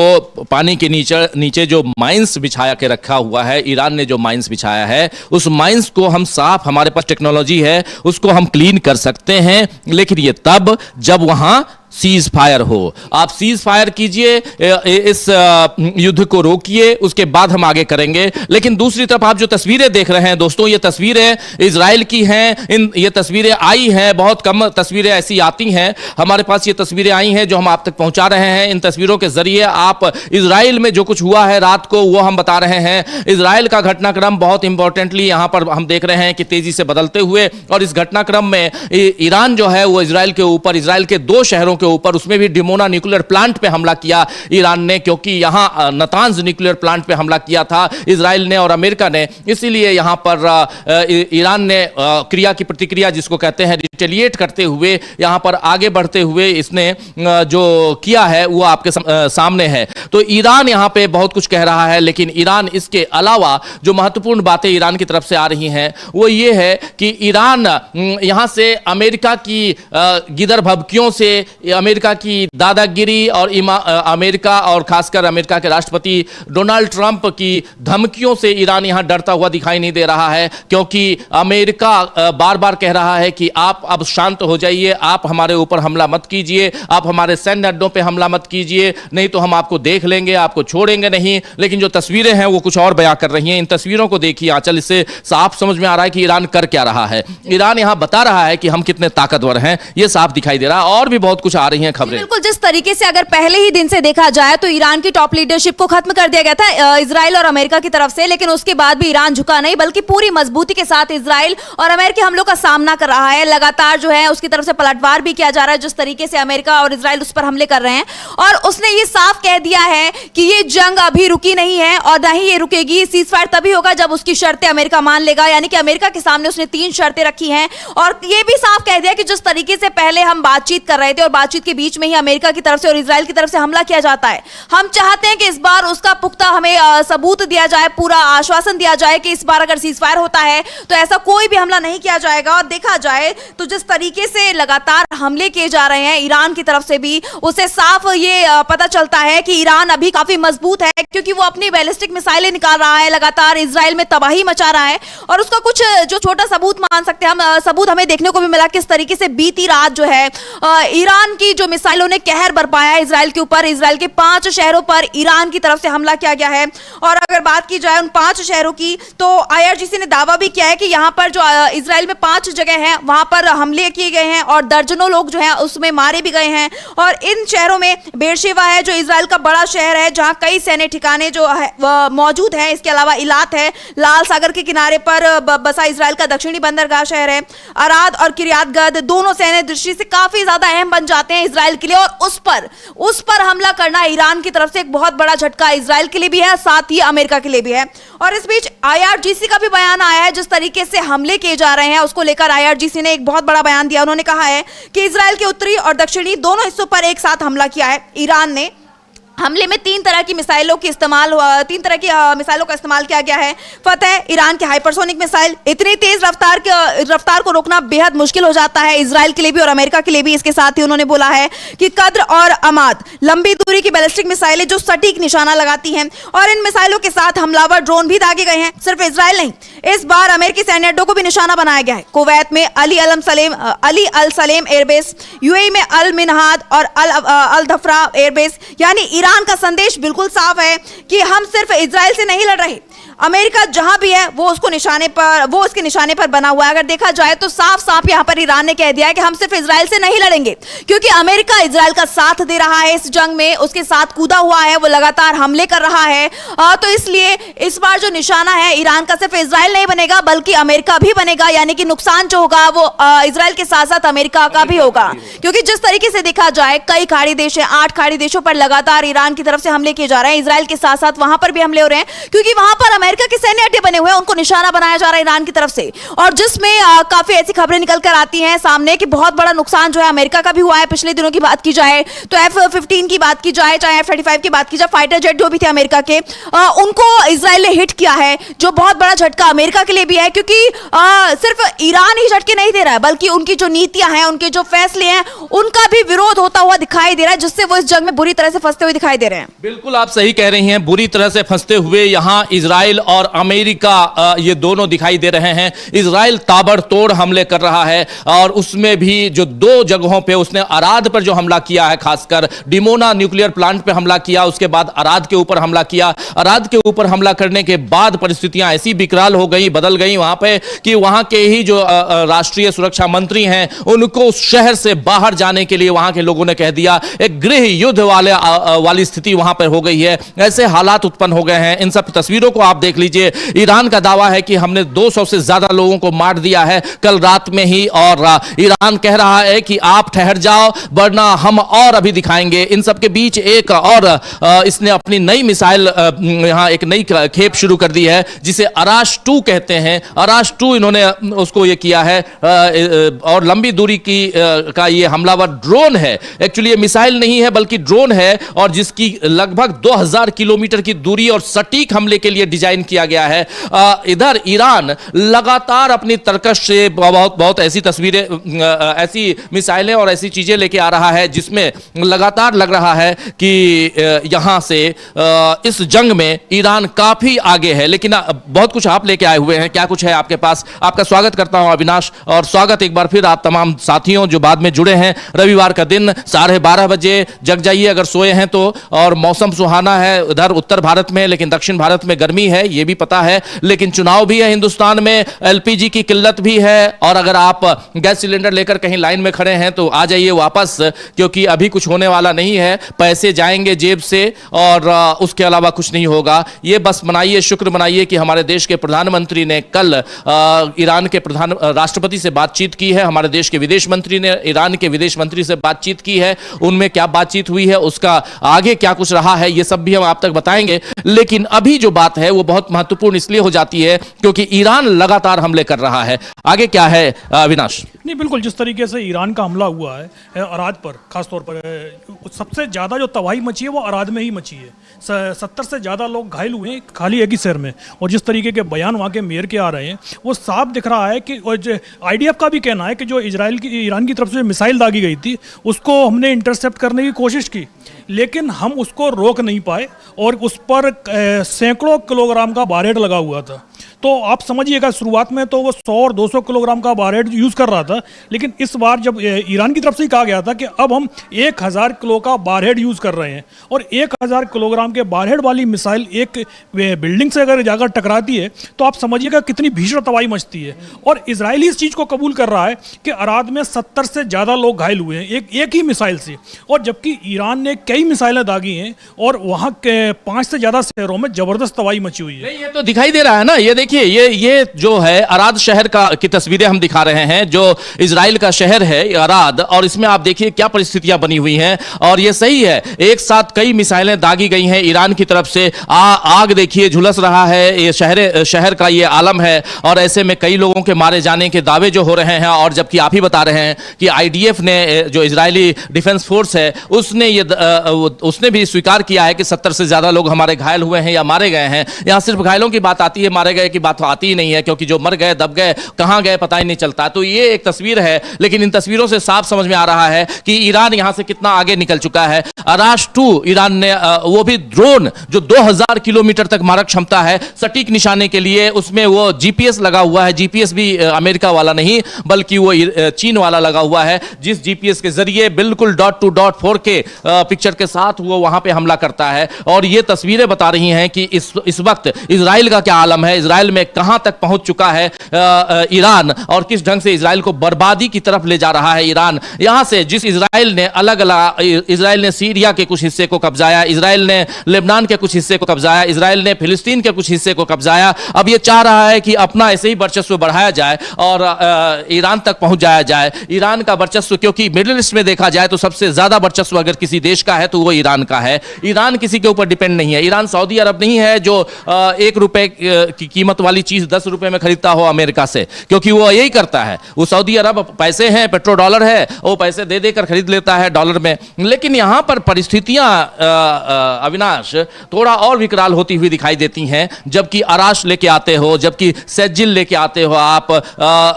पानी के नीचे जो माइंस बिछाया के रखा हुआ है, ईरान ने जो माइंस बिछाया है, उस माइंस को हम साफ, हमारे पास टेक्नोलॉजी है, उसको हम क्लीन कर सकते हैं, लेकिन ये तब जब वहां सीज फायर हो। आप सीज फायर कीजिए, इस युद्ध को रोकिए, उसके बाद हम आगे करेंगे। लेकिन दूसरी तरफ आप जो तस्वीरें देख रहे हैं दोस्तों, ये तस्वीरें इजराइल की हैं। ये तस्वीरें आई हैं, बहुत कम तस्वीरें ऐसी आती हैं, हमारे पास ये तस्वीरें आई हैं जो हम आप तक पहुंचा रहे हैं। इन तस्वीरों के जरिए आप इजराइल में जो कुछ हुआ है रात को वो हम बता रहे हैं। इजराइल का घटनाक्रम बहुत इंपॉर्टेंटली यहां पर हम देख रहे हैं कि तेजी से बदलते हुए, और इस घटनाक्रम में ईरान जो है वो इजराइल के ऊपर, इजराइल के 2 शहरों के ऊपर, उसमें भी डिमोना न्यूक्लियर प्लांट पे हमला किया ईरान ने, क्योंकि यहां नतांज न्यूक्लियर प्लांट पे हमला किया था इजराइल ने और अमेरिका ने। इसीलिए यहां पर ईरान ने क्रिया की प्रतिक्रिया जिसको कहते हैं रिटेलिएट करते हुए, यहां पर आगे बढ़ते हुए इसने जो किया है वो आपके सामने है। तो ईरान यहां पे बहुत कुछ कह रहा है, लेकिन ईरान इसके अलावा जो महत्वपूर्ण बातें ईरान की तरफ से आ रही हैं वो ये है कि ईरान यहां से अमेरिका की गिदर भभकियों से, अमेरिका की दादागिरी और अमेरिका और खासकर अमेरिका के राष्ट्रपति डोनाल्ड ट्रंप की धमकियों से ईरान यहां डरता हुआ दिखाई नहीं दे रहा है, क्योंकि अमेरिका बार बार कह रहा है कि आप अब शांत हो जाइए, आप हमारे ऊपर हमला मत कीजिए, आप हमारे सैन्य अड्डों पे हमला मत कीजिए, नहीं तो हम आपको देख लेंगे, आपको छोड़ेंगे नहीं। लेकिन जो तस्वीरें हैं वो कुछ और बयां कर रही हैं। इन तस्वीरों को देखिए आंचल, इससे साफ समझ में आ रहा है कि ईरान कर क्या रहा है। ईरान यहां बता रहा है कि हम कितने ताकतवर हैं, ये साफ दिखाई दे रहा है। और भी बहुत कुछ आ रही हैं खबरें। बिल्कुल, जिस तरीके से अगर पहले ही दिन से देखा जाए तो ईरान की टॉप लीडरशिप को खत्म कर दिया गया था इजराइल और अमेरिका की तरफ से, लेकिन उसके बाद भी ईरान झुका नहीं, बल्कि पूरी मजबूती के साथ इजराइल और अमेरिकी हमलों का सामना कर रहा है। लगातार जो है उसकी तरफ से पलटवार भी किया जा रहा है, जिस तरीके से अमेरिका और इजराइल उस पर हमले कर रहे हैं। और उसने ये साफ कह दिया है कि ये जंग अभी रुकी नहीं है और ना ही ये रुकेगी। सीज फायर तभी होगा जब उसकी शर्तें अमेरिका मान लेगा, यानी कि अमेरिका के सामने उसने 3 शर्तें रखी हैं। और ये भी साफ कह दिया कि जिस तरीके से पहले हम बातचीत कर रहे थे और बातचीत के बीच में ही अमेरिका की तरफ से और इजराइल की तरफ से हमला किया जाता है, हम चाहते हैं कि इस बार उसका पुख्ता हमें सबूत दिया जाए, पूरा आश्वासन दिया जाए कि इस बार अगर सीज फायर होता है तो ऐसा कोई भी हमला नहीं किया जाएगा। और देखा जाए तो जिस तरीके से लगातार हमले किए जा रहे हैं ईरान की तरफ से भी, उससे साफ ये पता चलता है कि ईरान अभी काफी मजबूत है, क्योंकि वो अपनी बैलिस्टिक मिसाइलें निकाल रहा है, लगातार इजराइल में तबाही मचा रहा है। और उसका कुछ जो छोटा सबूत मान सकते हैं हम, सबूत हमें देखने को भी मिला किस तरीके से बीती रात जो है ईरान की जो मिसाइलों ने कहर बरपाया है इजराइल के ऊपर। इजराइल के 5 शहरों पर ईरान की तरफ से हमला किया गया है। और अगर बात की जाए उन 5 शहरों की, तो IRGC ने दावा भी किया है कि यहां पर जो इजराइल में 5 जगह हैं वहां पर हमले किए गए हैं और दर्जनों लोग जो हैं उसमें मारे भी गए हैं। और इन शहरों में बेरशेवा है जो इजराइल का बड़ा शहर है, जहां कई सैन्य ठिकाने जो है मौजूद हैं। इसके अलावा इलात है, लाल सागर के किनारे पर बसा इजराइल का दक्षिणी बंदरगाह शहर है। अराद और किरियात गद दोनों सैन्य दृष्टि से काफी ज्यादा अहम बन जाते हैं इजराइल के लिए, और उस पर हमला करना ईरान की तरफ से एक बहुत बड़ा झटका इजराइल के लिए भी है, साथ ही अमेरिका के लिए भी है। और इस बीच IRGC का भी बयान आया है, जिस तरीके से हमले किए जा रहे हैं उसको लेकर IRGC ने एक बहुत बड़ा बयान दिया। उन्होंने कहा है कि इजराइल के उत्तरी और दक्षिणी दोनों हिस्सों पर एक साथ हमला किया है। ईरान ने हमले में 3 तरह की मिसाइलों का इस्तेमाल किया गया है। फतेह ईरान की हाइपरसोनिक मिसाइल, इतनी तेज रफ्तार को रोकना बेहद मुश्किल हो जाता है इजराइल के लिए भी और अमेरिका के लिए भी। इसके साथ ही उन्होंने बोला है कि कद्र और अमाद लंबी दूरी की बैलिस्टिक मिसाइलें जो सटीक निशाना लगाती हैं, और इन मिसाइलों के साथ हमलावर ड्रोन भी दागे गए हैं। सिर्फ इजराइल नहीं, इस बार अमेरिकी सैन्य अड्डों को भी निशाना बनाया गया है। कुवैत में अली अल सलेम एयरबेस, UAE में अल मिनहाद और अल धफरा एयरबेस। यानी ईरान का संदेश बिल्कुल साफ है कि हम सिर्फ इजराइल से नहीं लड़ रहे, अमेरिका जहां भी है वो उसके निशाने पर बना हुआ है। अगर देखा जाए तो साफ साफ यहां पर ईरान ने कह दिया है कि हम सिर्फ इजराइल से नहीं लड़ेंगे, क्योंकि अमेरिका इजराइल का साथ दे रहा है इस जंग में, उसके साथ कूदा हुआ है, वो लगातार हमले कर रहा है। तो इसलिए इस बार जो निशाना है ईरान का सिर्फ इजराइल नहीं बनेगा बल्कि अमेरिका भी बनेगा। यानी कि नुकसान जो होगा वो इजराइल के साथ साथ अमेरिका का भी होगा, क्योंकि जिस तरीके से देखा जाए कई खाड़ी देश है, 8 खाड़ी देशों पर लगातार ईरान की तरफ से हमले किए जा रहे हैं। इजराइल के साथ साथ वहां पर भी हमले हो रहे हैं, क्योंकि वहां पर अमेरिका के सैन्य अड्डे बने हुए हैं उनको निशाना बनाया जा रहा है ईरान की तरफ से, और जिसमें काफी ऐसी खबरें निकल कर आती हैं सामने कि बहुत बड़ा नुकसान जो है अमेरिका का भी हुआ है। पिछले दिनों की बात की जाए तो F-15 की बात की जाए, चाहे F-35 की बात की जाए, फाइटर जेट जो भी थे अमेरिका के, उनको इजराइल ने हिट किया है, जो बहुत बड़ा झटका अमेरिका के लिए भी है, क्योंकि सिर्फ ईरान ही झटके नहीं दे रहा है बल्कि उनकी जो नीतियां हैं, उनके जो फैसले हैं, उनका भी विरोध होता हुआ दिखाई दे रहा है, जिससे वो इस जंग में बुरी तरह से फंसते हुए दिखाई दे रहे हैं। बिल्कुल आप सही कह रही हैं, बुरी तरह से फंसते हुए यहां इजराइल और अमेरिका ये दोनों दिखाई दे रहे हैं। इजराइल ताबड़तोड़ हमले कर रहा है और उसमें भी जो दो जगहों पे उसने अराद पर जो हमला किया है, खासकर डिमोना न्यूक्लियर प्लांट पे हमला किया, उसके बाद अराद के ऊपर हमला किया। अराद के ऊपर हमला करने के बाद परिस्थितियां ऐसी विकराल हो गई, बदल गई वहां पे कि वहां के ही जो राष्ट्रीय सुरक्षा मंत्री हैं उनको उस शहर से बाहर जाने के लिए वहां के लोगों ने कह दिया। एक गृह युद्ध वाली स्थिति वहां पर हो गई है, ऐसे हालात उत्पन्न हो गए हैं। इन सब तस्वीरों को आप देख लीजिए। ईरान का दावा है कि हमने 200 से ज्यादा लोगों को मार दिया है कल रात में ही, और ईरान कह रहा है कि आप ठहर जाओ वरना हम और अभी दिखाएंगे। इन सब के बीच एक और इसने अपनी नई मिसाइल यहां एक नई खेप शुरू कर दी है जिसे अराश 2 कहते हैं। अराश 2 इन्होंने उसको ये किया है और लंबी दूरी की का ये हमलावर ड्रोन है। एक्चुअली ये मिसाइल नहीं है बल्कि ड्रोन है और जिसकी लगभग 2000 किलोमीटर की दूरी और सटीक हमले के लिए डिजाइन किया गया है। इधर ईरान लगातार अपनी तर्कश से बहुत ऐसी तस्वीरें, ऐसी मिसाइलें और ऐसी चीजें लेके आ रहा है जिसमें लगातार लग रहा है कि यहां से इस जंग में ईरान काफी आगे है। लेकिन बहुत कुछ आप लेके आए हुए हैं, क्या कुछ है आपके पास? आपका स्वागत करता हूं अविनाश, और स्वागत एक बार फिर आप तमाम साथियों जो बाद में जुड़े हैं। रविवार का दिन 12:30 बजे जग जाइए अगर सोए हैं तो, और मौसम सुहाना है उधर उत्तर भारत में, लेकिन दक्षिण भारत में गर्मी है ये भी पता है, लेकिन चुनाव भी है हिंदुस्तान में, एलपीजी की किल्लत भी है, और अगर आप गैस सिलेंडर लेकर कहीं लाइन में खड़े हैं तो आ जाइए वापस, क्योंकि अभी कुछ होने वाला नहीं है, पैसे जाएंगे जेब से और उसके अलावा कुछ नहीं होगा। ये बस मनाइए, शुक्र मनाइए कि हमारे देश के प्रधानमंत्री ने कल ईरान के राष्ट्रपति से बातचीत की है, हमारे देश के विदेश मंत्री ने ईरान के विदेश मंत्री से बातचीत की है, उनमें क्या बातचीत हुई है, उसका आगे क्या कुछ रहा है, ये सब भी हम आप तक बताएंगे। लेकिन अभी जो बात है वो बहुत महत्वपूर्ण इसलिए हो जाती है क्योंकि ईरान लगातार हमले कर रहा है। आगे क्या है अविनाश? नहीं, बिल्कुल जिस तरीके से ईरान का हमला हुआ है अराद पर, खासतौर पर सबसे ज़्यादा जो तबाही मची है वो अराद में ही मची है। 70 से ज़्यादा लोग घायल हुए हैं खाली एक ही शहर में, और जिस तरीके के बयान वहाँ के मेयर के आ रहे हैं वो साफ दिख रहा है कि IDF का भी कहना है कि जो ईरान की तरफ से मिसाइल दागी गई थी उसको हमने इंटरसेप्ट करने की कोशिश की, लेकिन हम उसको रोक नहीं पाए और उस पर सैकड़ों किलोग्राम का बारहेड लगा हुआ था। तो आप समझिएगा शुरुआत में तो वो 100 और 200 किलोग्राम का बारहेड यूज़ कर रहा था, लेकिन इस बार जब ईरान की तरफ से ही कहा गया था कि अब हम 1000 किलो का बारहेड यूज़ कर रहे हैं, और 1000 किलोग्राम के बारहेड वाली मिसाइल एक बिल्डिंग से अगर जाकर टकराती है तो आप समझिएगा कितनी भीषण तबाही मचती है। और इजराइल इस चीज़ को कबूल कर रहा है कि अराद में 70 से ज़्यादा लोग घायल हुए हैं एक ही मिसाइल से, और जबकि ईरान ने कई मिसाइलें दागी हैं और वहाँ के 5 से ज़्यादा शहरों में ज़बरदस्त तबाही मची हुई है। ये तो दिखाई दे रहा है ना, ये देखिए ये जो है अराद शहर की तस्वीरें हम दिखा रहे हैं, जो इजराइल का शहर है अराद, और इसमें आप देखिए क्या परिस्थितियां बनी हुई हैं। और ये सही है, एक साथ कई मिसाइलें दागी गई हैं ईरान की तरफ से। आग देखिए झुलस रहा है, ये शहर का ये आलम है, और ऐसे में कई लोगों के मारे जाने के दावे जो हो रहे हैं। और जबकि आप ही बता रहे हैं कि IDF ने, जो इजरायली डिफेंस फोर्स है, उसने भी स्वीकार किया है कि 70 से ज्यादा लोग हमारे घायल हुए हैं या मारे गए हैं। यहां सिर्फ घायलों की बात आती है, मारे गए की बात तो आती ही नहीं है, क्योंकि जो मर गए दब गए कहां गए पता ही नहीं चलता। तो ये एक तस्वीर है, लेकिन इन तस्वीरों से साफ समझ में आ रहा है कि ईरान यहां से कितना आगे निकल चुका है। अराश 2 ईरान ने, वो भी ड्रोन जो 2000 किलोमीटर तक मारक क्षमता है सटीक निशाने के लिए, उसमें वो GPS लगा हुआ है। GPS भी अमेरिका वाला नहीं बल्कि वो चीन वाला लगा हुआ है, जिस GPS के जरिए बिल्कुल dot to dot 4K picture के साथ वो वहां पे हमला करता है। और ये तस्वीरें बता रही हैं कि इस वक्त इजराइल का क्या आलम है। इजराइल इजराइल में कहां तक पहुंच चुका है ईरान, और किस ढंग से इजराइल को बर्बादी की तरफ ले जा रहा है ईरान। यहां से जिस इजराइल ने सीरिया के कुछ हिस्से को कब्जाया, इजराइल ने लेबनान के कुछ हिस्से को कब्जाया, इजराइल ने फिलिस्तीन के कुछ हिस्से को कब्जाया, अब यह चाह रहा है कि अपना ऐसे ही वर्चस्व बढ़ाया जाए और ईरान तक पहुंच जाया जाए। ईरान का वर्चस्व, क्योंकि मिडिल ईस्ट में देखा जाए तो सबसे ज्यादा वर्चस्व अगर किसी देश का है तो वो ईरान का है। ईरान किसी के ऊपर डिपेंड नहीं है। ईरान सऊदी अरब नहीं है जो 1 रुपए की कीमत वाली चीज 10 रुपए में खरीदता हो अमेरिका से, क्योंकि वो यही करता है। वो सऊदी अरब पैसे हैं, पेट्रो डॉलर है, वो पैसे दे देकर खरीद लेता है डॉलर में। लेकिन यहां पर परिस्थितियां अविनाश थोड़ा और विकराल होती हुई दिखाई देती हैं, जबकि अराश लेके आते हो, जबकि सेजिल लेके आते हो आप,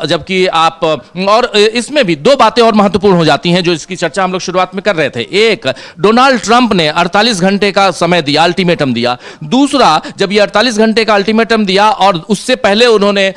जबकि आप, और इसमें भी 2 बातें और महत्वपूर्ण हो जाती हैं जो इसकी चर्चा हम लोग शुरुआत में कर रहे थे। एक, डोनाल्ड ट्रंप ने 48 घंटे का समय दिया, अल्टीमेटम दिया। दूसरा, जब ये 48 घंटे का अल्टीमेटम दिया और उससे पहले उन्होंने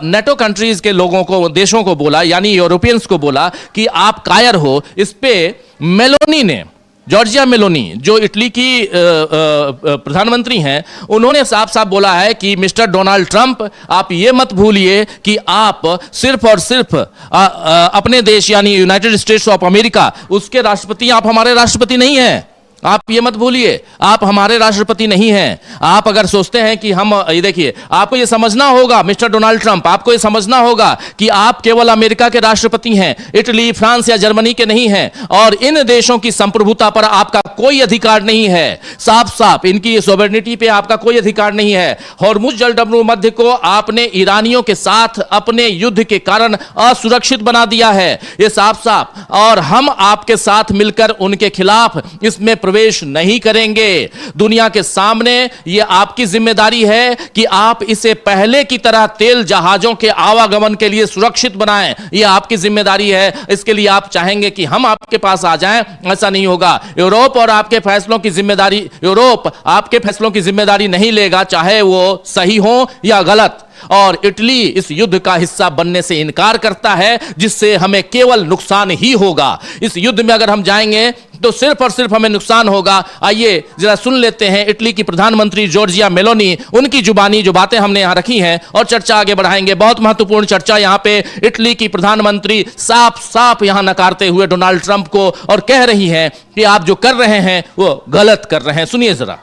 नेटो कंट्रीज के लोगों को, देशों को बोला, यानी यूरोपियंस को बोला कि आप कायर हो। इस पे मेलोनी ने, जॉर्जिया मेलोनी जो इटली की प्रधानमंत्री हैं, उन्होंने साफ साफ बोला है कि मिस्टर डोनाल्ड ट्रंप, आप ये मत भूलिए कि आप सिर्फ और सिर्फ अपने देश यानी यूनाइटेड स्टेट्स ऑफ अमेरिका, उसके राष्ट्रपति, आप हमारे राष्ट्रपति नहीं हैं। आप ये मत भूलिए, आप हमारे राष्ट्रपति नहीं हैं। आप अगर सोचते हैं कि हम, ये देखिए, आपको ये समझना होगा मिस्टर डोनाल्ड ट्रंप, आपको ये समझना होगा कि आप केवल अमेरिका के राष्ट्रपति हैं, इटली, फ्रांस या जर्मनी के नहीं हैं, और इन देशों की संप्रभुता पर आपका कोई अधिकार नहीं है। साफ साफ इनकी सॉवरेनिटी पे आपका कोई अधिकार नहीं है। हॉर्मुज जलडमरू मध्य को आपने ईरानियों के साथ अपने युद्ध के कारण असुरक्षित बना दिया है, ये साफ साफ, और हम आपके साथ मिलकर उनके खिलाफ इसमें प्रवेश नहीं करेंगे। दुनिया के सामने यह आपकी जिम्मेदारी है कि आप इसे पहले की तरह तेल जहाजों के आवागमन के लिए सुरक्षित बनाएं। यह आपकी जिम्मेदारी है। इसके लिए आप चाहेंगे कि हम आपके पास आ जाएं, ऐसा नहीं होगा। यूरोप और आपके फैसलों की जिम्मेदारी, यूरोप आपके फैसलों की जिम्मेदारी नहीं लेगा, चाहे वो सही हो या गलत। और इटली इस युद्ध का हिस्सा बनने से इनकार करता है, जिससे हमें केवल नुकसान ही होगा। इस युद्ध में अगर हम जाएंगे तो सिर्फ और सिर्फ हमें नुकसान होगा। आइए जरा सुन लेते हैं इटली की प्रधानमंत्री जॉर्जिया मेलोनी, उनकी जुबानी जो बातें हमने यहां रखी हैं, और चर्चा आगे बढ़ाएंगे। बहुत महत्वपूर्ण चर्चा यहां पे इटली की प्रधानमंत्री साफ साफ यहां नकारते हुए डोनाल्ड ट्रंप को, और कह रही हैं कि आप जो कर रहे हैं वो गलत कर रहे हैं। सुनिए जरा।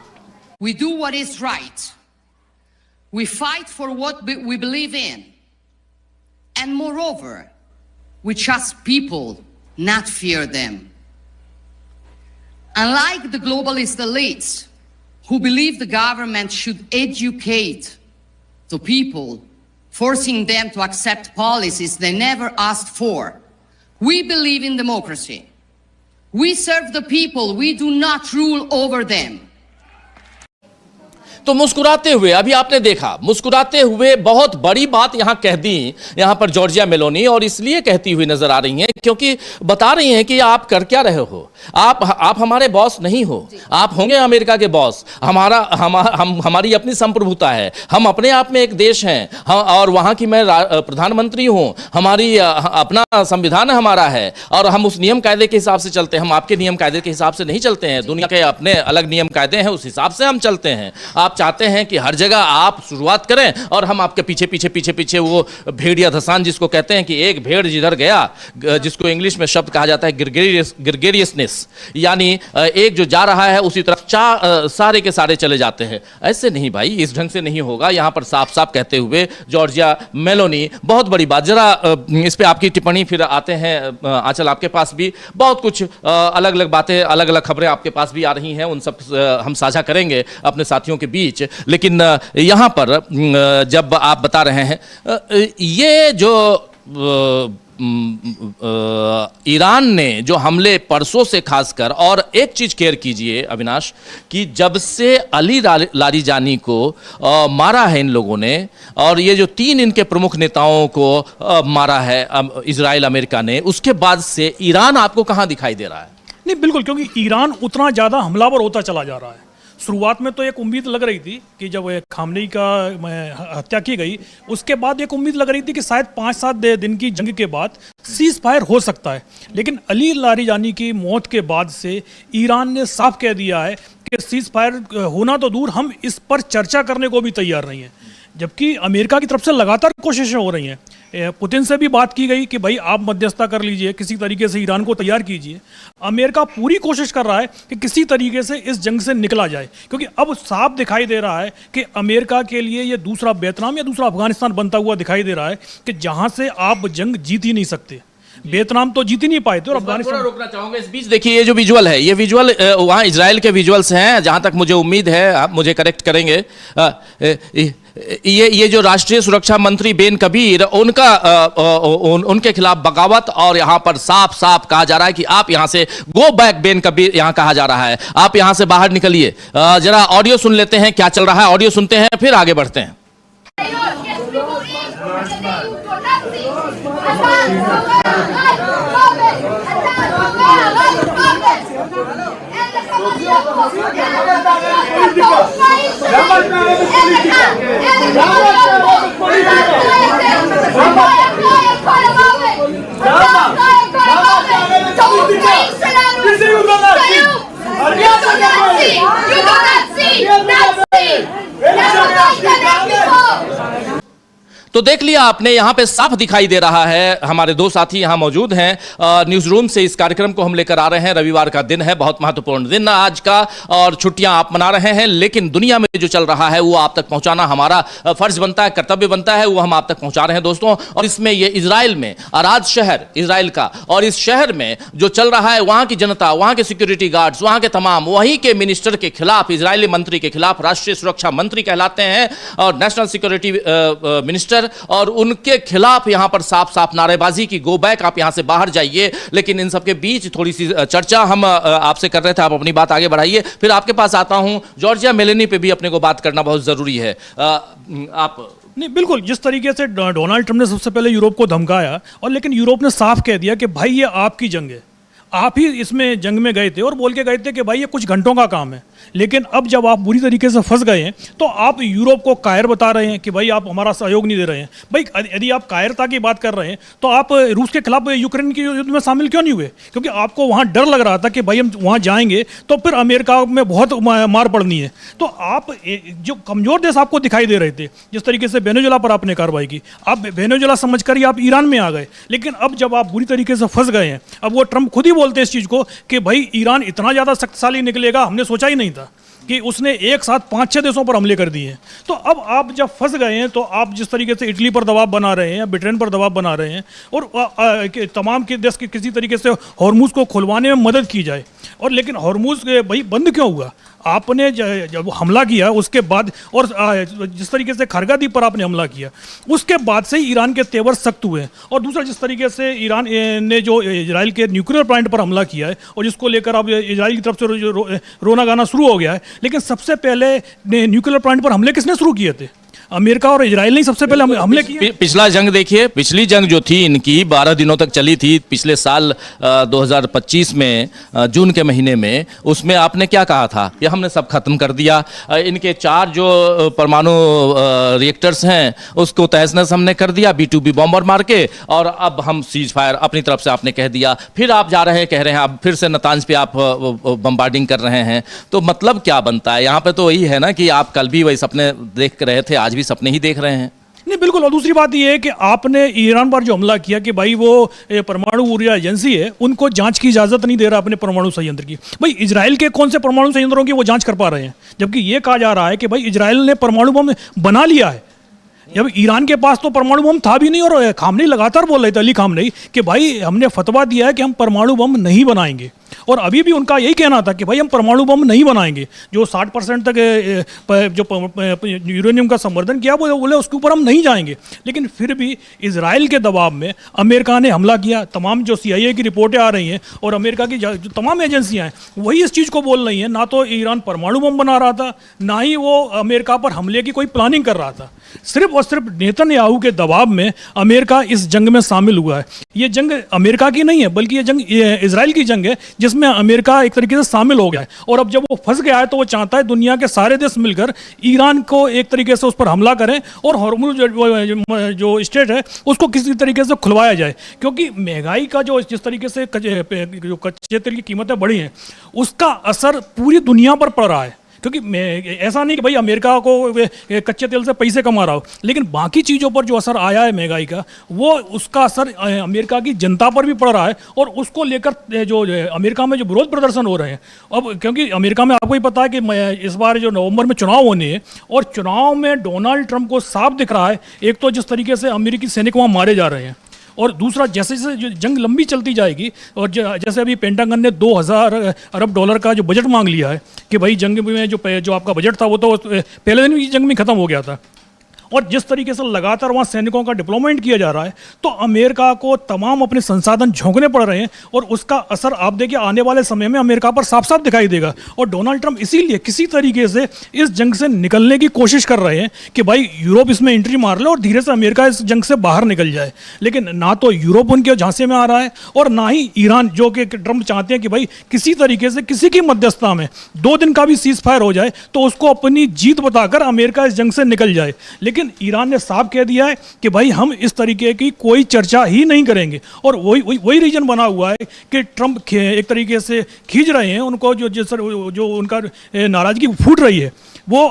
We do what is right. We fight for what we believe in. And moreover, we trust people, not fear them. Unlike the globalist elites who believe the government should educate the people, forcing them to accept policies they never asked for, we believe in democracy. We serve the people, we do not rule over them. तो मुस्कुराते हुए, अभी आपने देखा, मुस्कुराते हुए बहुत बड़ी बात यहां कह दी यहां पर जॉर्जिया मेलोनी, और इसलिए कहती हुई नजर आ रही हैं क्योंकि बता रही हैं कि आप कर क्या रहे हो। आप हमारे बॉस नहीं हो, आप होंगे अमेरिका के बॉस। हमारी अपनी संप्रभुता है, हम अपने आप में एक देश हैं, और वहां की मैं प्रधानमंत्री हूं, हमारी अपना संविधान हमारा है, और हम उस नियम कायदे के हिसाब से चलते हैं। हम आपके नियम कायदे के हिसाब से नहीं चलते हैं, दुनिया के अपने अलग नियम कायदे हैं, उस हिसाब से हम चलते हैं। आप चाहते हैं कि हर जगह आप शुरुआत करें और हम आपके पीछे पीछे पीछे पीछे, वो भेड़िया धसान जिसको कहते हैं कि एक भेड़ जिधर गया, जिसको इंग्लिश में शब्द कहा जाता है ग्रेगरियसनेस, यानी एक जो जा रहा है उसी तरफ सारे के सारे चले जाते हैं। ऐसे नहीं भाई, इस ढंग से नहीं होगा। यहां पर साफ साफ कहते हुए जॉर्जिया मेलोनी, बहुत बड़ी बात। जरा इस पे आपकी टिप्पणी फिर आते हैं। आंचल, आपके पास भी बहुत कुछ अलग अलग बातें, अलग अलग खबरें आपके पास भी आ रही हैं, उन सब हम साझा करेंगे अपने साथियों के बीच। लेकिन यहां पर जब आप बता रहे हैं ये जो ईरान ने जो हमले परसों से खासकर, और एक चीज केयर कीजिए अविनाश, कि जब से अली लारीजानी को मारा है इन लोगों ने, और ये जो 3 इनके प्रमुख नेताओं को मारा है इजराइल अमेरिका ने, उसके बाद से ईरान आपको कहां दिखाई दे रहा है? नहीं, बिल्कुल, क्योंकि ईरान उतना ज़्यादा हमलावर होता चला जा रहा है। शुरुआत में तो एक उम्मीद लग रही थी कि जब खामनेई का हत्या की गई, उसके बाद एक उम्मीद लग रही थी कि शायद 5-7 दिन की जंग के बाद सीज फायर हो सकता है। लेकिन अली लारीजानी की मौत के बाद से ईरान ने साफ कह दिया है कि सीज फायर होना तो दूर, हम इस पर चर्चा करने को भी तैयार नहीं है। जबकि अमेरिका की तरफ से लगातार कोशिशें हो रही हैं। पुतिन से भी बात की गई कि भाई आप मध्यस्थता कर लीजिए, किसी तरीके से ईरान को तैयार कीजिए। अमेरिका पूरी कोशिश कर रहा है कि किसी तरीके से इस जंग से निकला जाए, क्योंकि अब साफ दिखाई दे रहा है कि अमेरिका के लिए ये दूसरा वियतनाम या दूसरा अफगानिस्तान बनता हुआ दिखाई दे रहा है कि जहां से आप जंग जीत ही नहीं सकते। वियतनाम तो जीत ही नहीं पाए थे और अफगानिस्तान। रोकना चाहूंगा इस बीच, देखिए ये जो विजुअल है, ये विजुअल वहां इजराइल के विजुअल्स हैं, जहां तक मुझे उम्मीद है, आप मुझे करेक्ट करेंगे। ये जो राष्ट्रीय सुरक्षा मंत्री बेन कबीर, उनके खिलाफ बगावत, और यहां पर साफ साफ कहा जा रहा है कि आप यहां से गो बैक, बेन कबीर यहां कहा जा रहा है, आप यहां से बाहर निकलिए। जरा ऑडियो सुन लेते हैं क्या चल रहा है, ऑडियो सुनते हैं फिर आगे बढ़ते हैं। तो देख लिया आपने, यहां पे साफ दिखाई दे रहा है। हमारे दो साथी यहां मौजूद हैं न्यूज रूम से। इस कार्यक्रम को हम लेकर आ रहे हैं, रविवार का दिन है, बहुत महत्वपूर्ण दिन आज का, और छुट्टियां आप मना रहे हैं, लेकिन दुनिया में जो चल रहा है वो आप तक पहुंचाना हमारा फर्ज बनता है, कर्तव्य बनता है, वो हम आप तक पहुंचा रहे हैं दोस्तों। और इसमें ये इजराइल में अराद शहर इजराइल का, और इस शहर में जो चल रहा है, वहां की जनता, वहां के सिक्योरिटी गार्ड्स, वहां के तमाम वहीं के मिनिस्टर के खिलाफ, इजरायली मंत्री के खिलाफ, राष्ट्रीय सुरक्षा मंत्री कहलाते हैं और नेशनल सिक्योरिटी मिनिस्टर, और उनके खिलाफ यहां पर साफ साफ नारेबाजी की, गो बैक, आप यहां से बाहर जाइए। लेकिन इन सबके बीच थोड़ी सी चर्चा हम आपसे कर रहे थे, आप अपनी बात आगे बढ़ाइए, फिर आपके पास आता हूं। जॉर्जिया मेलेनी पे भी अपने को बात करना बहुत जरूरी है। आप नहीं, बिल्कुल, जिस तरीके से डोनाल्ड ट्रंप ने सबसे पहले यूरोप को धमकाया, और लेकिन यूरोप ने साफ कह दिया कि भाई ये आपकी जंग है, आप ही इसमें जंग में गए थे, और बोल के गए थे कि भाई ये कुछ घंटों का काम है। लेकिन अब जब आप बुरी तरीके से फंस गए हैं, तो आप यूरोप को कायर बता रहे हैं कि भाई आप हमारा सहयोग नहीं दे रहे हैं। भाई यदि आप कायरता की बात कर रहे हैं, तो आप रूस के खिलाफ यूक्रेन के युद्ध में शामिल क्यों नहीं हुए? क्योंकि आपको वहाँ डर लग रहा था कि भाई हम वहाँ जाएंगे तो फिर अमेरिका में बहुत मार पड़नी है। तो आप जो कमज़ोर देश आपको दिखाई दे रहे थे, जिस तरीके से वेनेजुएला पर आपने कार्रवाई की, आप वेनेजुएला समझ कर ही आप ईरान में आ गए। लेकिन अब जब आप बुरी तरीके से फंस गए हैं, अब वो ट्रंप खुद ही बोलते हैं इस चीज़ को कि भाई ईरान इतना ज़्यादा शक्तिशाली निकलेगा, हमने सोचा ही नहीं था कि उसने एक साथ 5-6 देशों पर हमले कर दिए हैं। तो अब आप जब फंस गए हैं, तो आप जिस तरीके से इटली पर दबाव बना रहे हैं या ब्रिटेन पर दबाव बना रहे हैं, और तमाम के देश के किसी तरीके से हॉर्मुज को खुलवाने में मदद की जाए, और लेकिन हॉर्मुज भाई बंद क्यों हुआ? आपने जब हमला किया उसके बाद, और जिस तरीके से खरगादी पर आपने हमला किया, उसके बाद से ही ईरान के तेवर सख्त हुए हैं। और दूसरा, जिस तरीके से ईरान ने जो इजराइल के न्यूक्लियर प्लांट पर हमला किया है, और जिसको लेकर अब इजराइल की तरफ से रोना गाना शुरू हो गया है। लेकिन सबसे पहले न्यूक्लियर प्लांट पर हमले किसने शुरू किए थे? अमेरिका और इजराइल ने सबसे पहले हमले किए। पिछला जंग देखिए, पिछली जंग जो थी इनकी 12 दिनों तक चली थी पिछले साल 2025 में जून के महीने में, उसमें आपने क्या कहा था? ये हमने सब खत्म कर दिया, इनके 4 जो परमाणु रिएक्टर्स हैं उसको तहस नहस हमने कर दिया, B2B बॉम्बर मार के, और अब हम सीज फायर अपनी तरफ से आपने कह दिया। फिर आप जा रहे हैं, कह रहे हैं, अब फिर से नतांज पे आप बम्बार्डिंग कर रहे हैं। तो मतलब क्या बनता है यहाँ पे? तो वही है ना कि आप कल भी वही सपने देख रहे थे, आज भी सपने ही देख रहे हैं। नहीं, बिल्कुल। और दूसरी बात यह है कि आपने ईरान पर जो हमला किया कि भाई वो परमाणु ऊर्जा एजेंसी है, उनको जांच की इजाजत नहीं दे रहा अपने परमाणु संयंत्र की। भाई इजराइल के कौन से परमाणु संयंत्रों की वो जांच कर पा रहे हैं? जबकि ये कहा जा रहा है कि भाई इजराइल ने परमाणु बम बना लिया है, जब ईरान के पास तो परमाणु बम था भी नहीं। और खामनेई लगातार बोल रहे थे, अली खामनेई, कि भाई हमने फतवा दिया है कि हम परमाणु बम नहीं बनाएंगे, और अभी भी उनका यही कहना था कि भाई हम परमाणु बम नहीं बनाएंगे। जो 60% तक जो यूरेनियम का संवर्धन किया वो बोले उसके ऊपर हम नहीं जाएंगे। लेकिन फिर भी इजराइल के दबाव में अमेरिका ने हमला किया। तमाम जो CIA की रिपोर्टें आ रही हैं और अमेरिका की जो तमाम एजेंसियां हैं वही इस चीज़ को बोल रही हैं, ना तो ईरान परमाणु बम बना रहा था, ना ही वो अमेरिका पर हमले की कोई प्लानिंग कर रहा था। सिर्फ और सिर्फ नेतन्याहू के दबाव में अमेरिका इस जंग में शामिल हुआ है। ये जंग अमेरिका की नहीं है, बल्कि ये जंग इजराइल की जंग है, जिसमें अमेरिका एक तरीके से शामिल हो गया है। और अब जब वो फंस गया है, तो वो चाहता है दुनिया के सारे देश मिलकर ईरान को एक तरीके से उस पर हमला करें, और हॉर्मुज जो स्टेट है उसको किसी तरीके से खुलवाया जाए। क्योंकि महंगाई का जो जिस तरीके से जो कच्चे तेल की कीमतें बढ़ी हैं, उसका असर पूरी दुनिया पर पड़ रहा है। क्योंकि ऐसा नहीं कि भाई अमेरिका को कच्चे तेल से पैसे कमा रहा हो, लेकिन बाकी चीज़ों पर जो असर आया है महंगाई का, वो उसका असर अमेरिका की जनता पर भी पड़ रहा है। और उसको लेकर जो अमेरिका में जो विरोध प्रदर्शन हो रहे हैं, अब क्योंकि अमेरिका में आपको ही पता है कि इस बार जो नवंबर में चुनाव होने हैं, और चुनाव में डोनाल्ड ट्रंप को साफ दिख रहा है, एक तो जिस तरीके से अमेरिकी सैनिक वहाँ मारे जा रहे हैं, और दूसरा जैसे जैसे जो जंग लंबी चलती जाएगी, और जैसे अभी पेंटागन ने 2000 अरब डॉलर का जो बजट मांग लिया है कि भाई जंग में जो आपका बजट था वो तो पहले दिन ही जंग में ख़त्म हो गया था, और जिस तरीके से लगातार वहाँ सैनिकों का डिप्लॉयमेंट किया जा रहा है, तो अमेरिका को तमाम अपने संसाधन झोंकने पड़ रहे हैं, और उसका असर आप देखिए आने वाले समय में अमेरिका पर साफ साफ दिखाई देगा। और डोनाल्ड ट्रंप इसीलिए किसी तरीके से इस जंग से निकलने की कोशिश कर रहे हैं कि भाई यूरोप इसमें एंट्री मार ले और धीरे से अमेरिका इस जंग से बाहर निकल जाए। लेकिन ना तो यूरोप उनके झांसे में आ रहा है, और ना ही ईरान, जो कि ट्रंप चाहते हैं कि भाई किसी तरीके से किसी की मध्यस्थता में 2 दिन का भी सीज फायर हो जाए तो उसको अपनी जीत बताकर अमेरिका इस जंग से निकल जाए। लेकिन ईरान ने साफ कह दिया है कि भाई हम इस तरीके की कोई चर्चा ही नहीं करेंगे, और वही रीजन बना हुआ है कि ट्रंप एक तरीके से खींच रहे हैं उनको, जो उनका नाराजगी फूट रही है, वो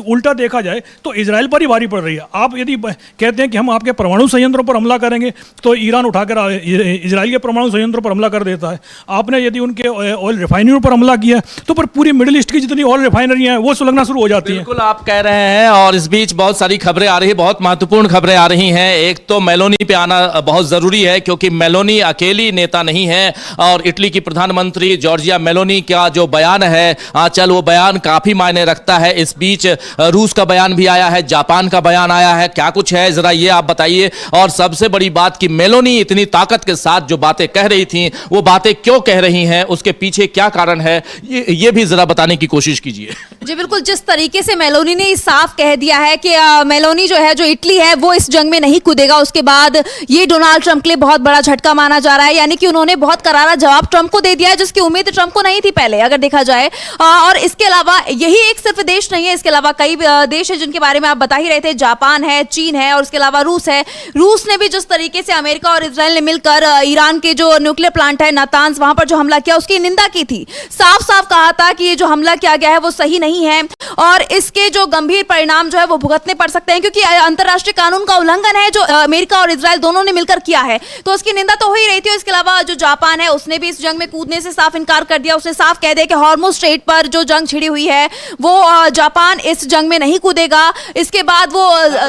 उल्टा देखा जाए तो इजराइल पर ही भारी पड़ रही है। आप यदि कहते हैं कि हम आपके परमाणु संयंत्रों पर हमला करेंगे, तो ईरान उठाकर इजराइल के परमाणु संयंत्रों पर हमला कर देता है। आपने यदि उनके ऑयल रिफाइनरियों पर हमला किया तो फिर पूरी मिडिल ईस्ट की जितनी ऑयल रिफाइनरी हैं वो सुलगना शुरू हो जाती हैं। बिल्कुल आप कह रहे हैं, और इस बीच बहुत सारी खबरें आ रही है, बहुत महत्वपूर्ण खबरें आ रही हैं। एक तो मेलोनी पे आना बहुत जरूरी है, क्योंकि मेलोनी अकेली नेता नहीं है, और इटली की प्रधानमंत्री जॉर्जिया मेलोनी का जो बयान है आंचल, वो बयान काफी मायने रखता है। इस बीच रूस का बयान भी आया है, जापान का बयान आया है, क्या कुछ है जरा ये आप बताइए। और सबसे बड़ी बात कि मेलोनी इतनी ताकत के साथ जो बातें कह रही थी, वो बातें क्यों कह रही हैं, उसके पीछे क्या कारण है, ये भी जरा बताने की कोशिश कीजिए। जी बिल्कुल, जिस तरीके से मेलोनी ने साफ कह दिया है कि मेलोनी जो है, जो इटली है, वो इस जंग में नहीं कूदेगा, उसके बाद ये डोनाल्ड ट्रंप के लिए बहुत बड़ा झटका माना जा रहा है। यानी कि उन्होंने बहुत करारा जवाब ट्रंप को दे दिया है, जिसकी उम्मीद ट्रंप को नहीं थी पहले, अगर देखा जाए। और इसके अलावा यही एक सिर्फ देश नहीं है, इसके अलावा कई देश है जिनके बारे में आप बता ही रहे थे। जापान है, चीन है, और उसके अलावा रूस है। रूस ने भी जिस तरीके से अमेरिका और इजराइल ने मिलकर ईरान के जो न्यूक्लियर प्लांट है नातांज, वहां पर जो हमला किया, उसकी निंदा की थी। साफ साफ कहा था कि ये जो हमला किया गया है वो सही नहीं है, और इसके जो गंभीर परिणाम जो है वो भुगतने पड़ सकते हैं, क्योंकि अंतर्राष्ट्रीय कानून का उल्लंघन है जो अमेरिका और इजराइल दोनों ने मिलकर किया है। तो उसकी निंदा तो हो ही रही थी। इसके अलावा जो जापान है, उसने भी इस जंग में कूदने से साफ इनकार कर दिया। उसने साफ कह दिया कि हॉर्मुज स्ट्रेट पर जो जंग छिड़ी हुई है, वो जापान इस जंग में नहीं कूदेगा। इसके बाद वो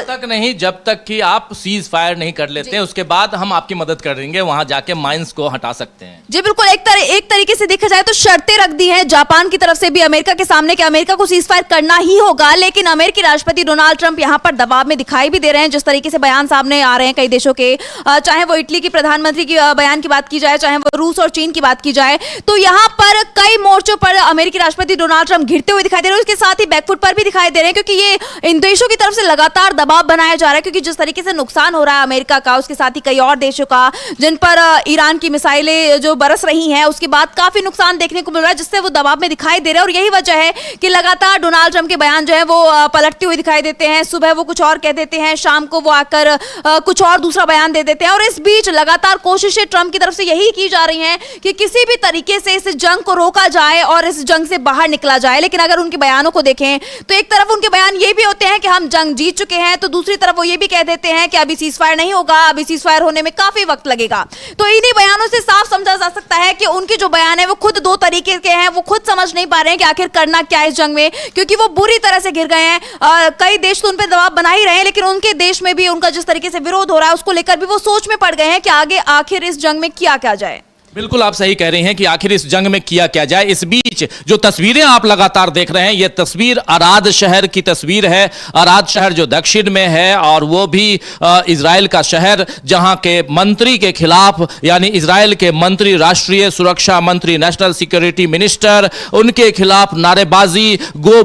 तक नहीं, जब तक कि आप सीज फायर नहीं कर लेते, उसके बाद हम आपकी मदद करेंगे, वहां जाके माइंस को हटा सकते हैं। जी बिल्कुल, एक तरीके से देखा जाए तो शर्तें रख दी हैं जापान की तरफ से भी अमेरिका के सामने कि अमेरिका को सीज फायर करना ही होगा। लेकिन अमेरिकी राष्ट्रपति डोनाल्ड ट्रंप यहां पर दबाव में दिखाई भी दे रहे हैं, जिस तरीके से बयान सामने आ रहे हैं कई देशों के, चाहे वो इटली की प्रधानमंत्री की बयान की बात की जाए, चाहे वो रूस और चीन की बात की जाए, तो यहां पर कई मोर्चों पर अमेरिकी राष्ट्रपति डोनाल्ड ट्रंप घिरते हुए दिखाई दे रहे हैं। उसके साथ ही बैकफुट पर भी दिखाई दे रहे हैं, क्योंकि ये इन देशों की तरफ से लगातार दबाव बनाया जा रहा है, क्योंकि जिस तरीके से नुकसान हो रहा है अमेरिका का, उसके साथ ही कई और देशों का जिन पर ईरान की मिसाइलें जो बरस रही हैं, उसके बाद काफी नुकसान देखने को मिल रहा है, जिससे वो दबाव में दिखाई दे रहे हैं। और यही वजह है कि लगातार डोनाल्ड ट्रंप के बयान जो है वो पलटते हुए दिखाई देते हैं। सुबह वो कुछ और कह देते हैं, शाम को वो आकर कुछ और दूसरा बयान दे देते हैं। और इस बीच लगातार कोशिशें ट्रंप की तरफ से यही की जा रही हैं कि किसी भी तरीके से इस जंग को रोका जाए और इस जंग से बाहर निकला जाए। लेकिन अगर उनके बयानों को देखें तो एक तरफ उनके बयान ये भी होते हैं कि हम जंग जीत चुके हैं, तो दूसरी तरफ वो ये भी कह देते हैं कि अभी सीज फायर नहीं होगा, अभी सीज फायर होने में काफी वक्त लगेगा। तो इन्हीं बयानों से साफ समझा जा सकता है कि उनके जो बयान है वो खुद दो तरीके के हैं। वो खुद समझ नहीं पा रहे हैं कि आखिर करना क्या है इस जंग में, क्योंकि वो बुरी तरह से घिर गए हैं। कई देश तो उन पर दबाव बना ही रहे हैं, लेकिन उनके देश में भी उनका जिस तरीके से विरोध हो रहा है उसको लेकर भी वो सोच में पड़ गए हैं कि आगे आखिर इस जंग में किया क्या जाए। बिल्कुल आप सही कह रही हैं कि आखिर इस जंग में किया क्या जाए। इस बीच जो तस्वीरें आप लगातार देख रहे हैं, यह तस्वीर अराद शहर की तस्वीर है। अराद शहर जो दक्षिण में है, और वो भी इजराइल का शहर, जहां के मंत्री के खिलाफ, यानी इजराइल के मंत्री, राष्ट्रीय सुरक्षा मंत्री, नेशनल सिक्योरिटी मिनिस्टर, उनके खिलाफ नारेबाजी, गो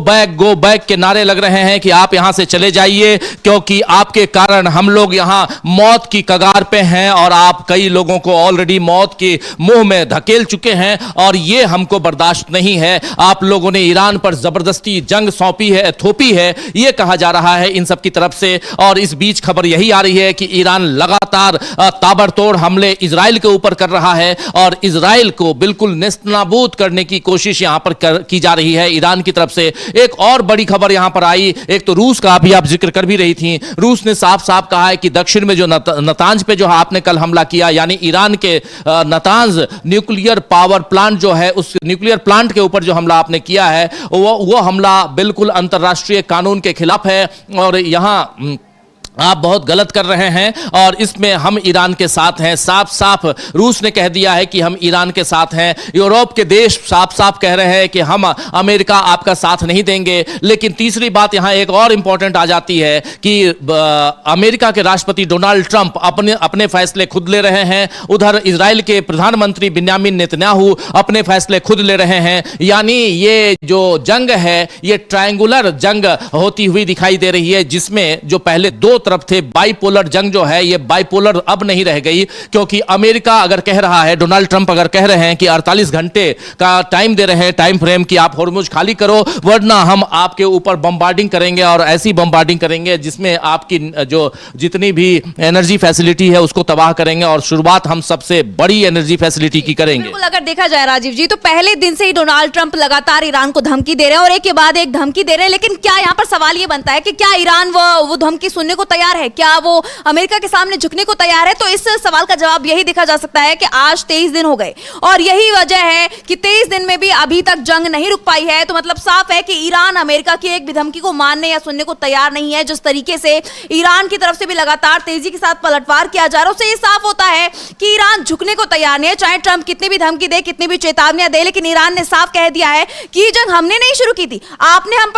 बैक के नारे लग रहे हैं कि आप यहां से चले जाइए, क्योंकि आपके कारण हम लोग यहां मौत की कगार पे हैं, और आप कई लोगों को ऑलरेडी मौत की मुंह में धकेल चुके हैं और ये हमको बर्दाश्त नहीं है। आप लोगों ने ईरान पर जबरदस्ती जंग सौंपी है, थोपी है, ये कहा जा रहा है इन सब की तरफ से। और इस बीच खबर यही आ रही है कि ईरान लगातार ताबड़तोड़ हमले इजराइल के ऊपर कर रहा है और इजराइल को बिल्कुल नेस्तनाबूद करने की कोशिश यहां पर की जा रही है ईरान की तरफ से। एक और बड़ी खबर यहां पर आई, एक तो रूस का अभी आप जिक्र कर भी रही थी। रूस ने साफ साफ कहा है कि दक्षिण में जो नतांज पे जो आपने कल हमला किया, यानी ईरान के नतांज न्यूक्लियर पावर प्लांट जो है, उस न्यूक्लियर प्लांट के ऊपर जो हमला आपने किया है वो हमला बिल्कुल अंतर्राष्ट्रीय कानून के खिलाफ है और यहां आप बहुत गलत कर रहे हैं और इसमें हम ईरान के साथ हैं। साफ साफ रूस ने कह दिया है कि हम ईरान के साथ हैं। यूरोप के देश साफ साफ कह रहे हैं कि हम अमेरिका आपका साथ नहीं देंगे। लेकिन तीसरी बात यहां एक और इंपॉर्टेंट आ जाती है कि अमेरिका के राष्ट्रपति डोनाल्ड ट्रंप अपने फैसले खुद ले रहे हैं, उधर इजराइल के प्रधानमंत्री बिन्यामिन नेतन्याहू अपने फैसले खुद ले रहे हैं। यानी ये जो जंग है ये ट्रायंगुलर जंग होती हुई दिखाई दे रही है, जिसमें जो पहले दो तरफ थे बाइपोलर जंग जो है ये बाइपोलर अब नहीं रह गई, क्योंकि अमेरिका अगर कह रहा है, डोनाल्ड ट्रंप अगर कह रहे हैं कि 48 घंटे का टाइम दे रहे हैं, टाइम फ्रेम कि आप होर्मुज खाली करो वरना हम आपके ऊपर बम्बार्डिंग करेंगे और ऐसी बम्बार्डिंग करेंगे जिसमें आपकी जो जितनी भी एनर्जी फैसिलिटी है उसको तबाह करेंगे और शुरुआत हम सबसे बड़ी एनर्जी फैसिलिटी की करेंगे। बिल्कुल, अगर देखा जाए राजीव जी तो पहले दिन से ही डोनाल्ड ट्रंप लगातार ईरान को धमकी दे रहे हैं और एक के बाद एक धमकी दे रहे हैं। लेकिन क्या यहाँ पर सवाल ये बनता है कि क्या ईरान वो धमकी सुनने को तैयार है? क्या वो अमेरिका के सामने झुकने को तैयार है? तो इस सवाल का जवाब यही देखा जा सकता है कि आज 23 दिन हो गए और यही वजह है कि 23 दिन में भी अभी तक जंग नहीं रुक पाई है। तो मतलब साफ है कि ईरान अमेरिका की एक भी धमकी को मानने या सुनने को तैयार नहीं है। जिस तरीके से ईरान की तरफ से भी लगातार तेजी के साथ पलटवार किया जा रहा है, उससे ये साफ होता है कि ईरान झुकने को तैयार नहीं है। चाहे ट्रंप कितनी भी धमकी दे, कितनी भी चेतावनियां दे, लेकिन ईरान ने साफ कह दिया है कि ये जंग हमने नहीं शुरू की थी, आपने हम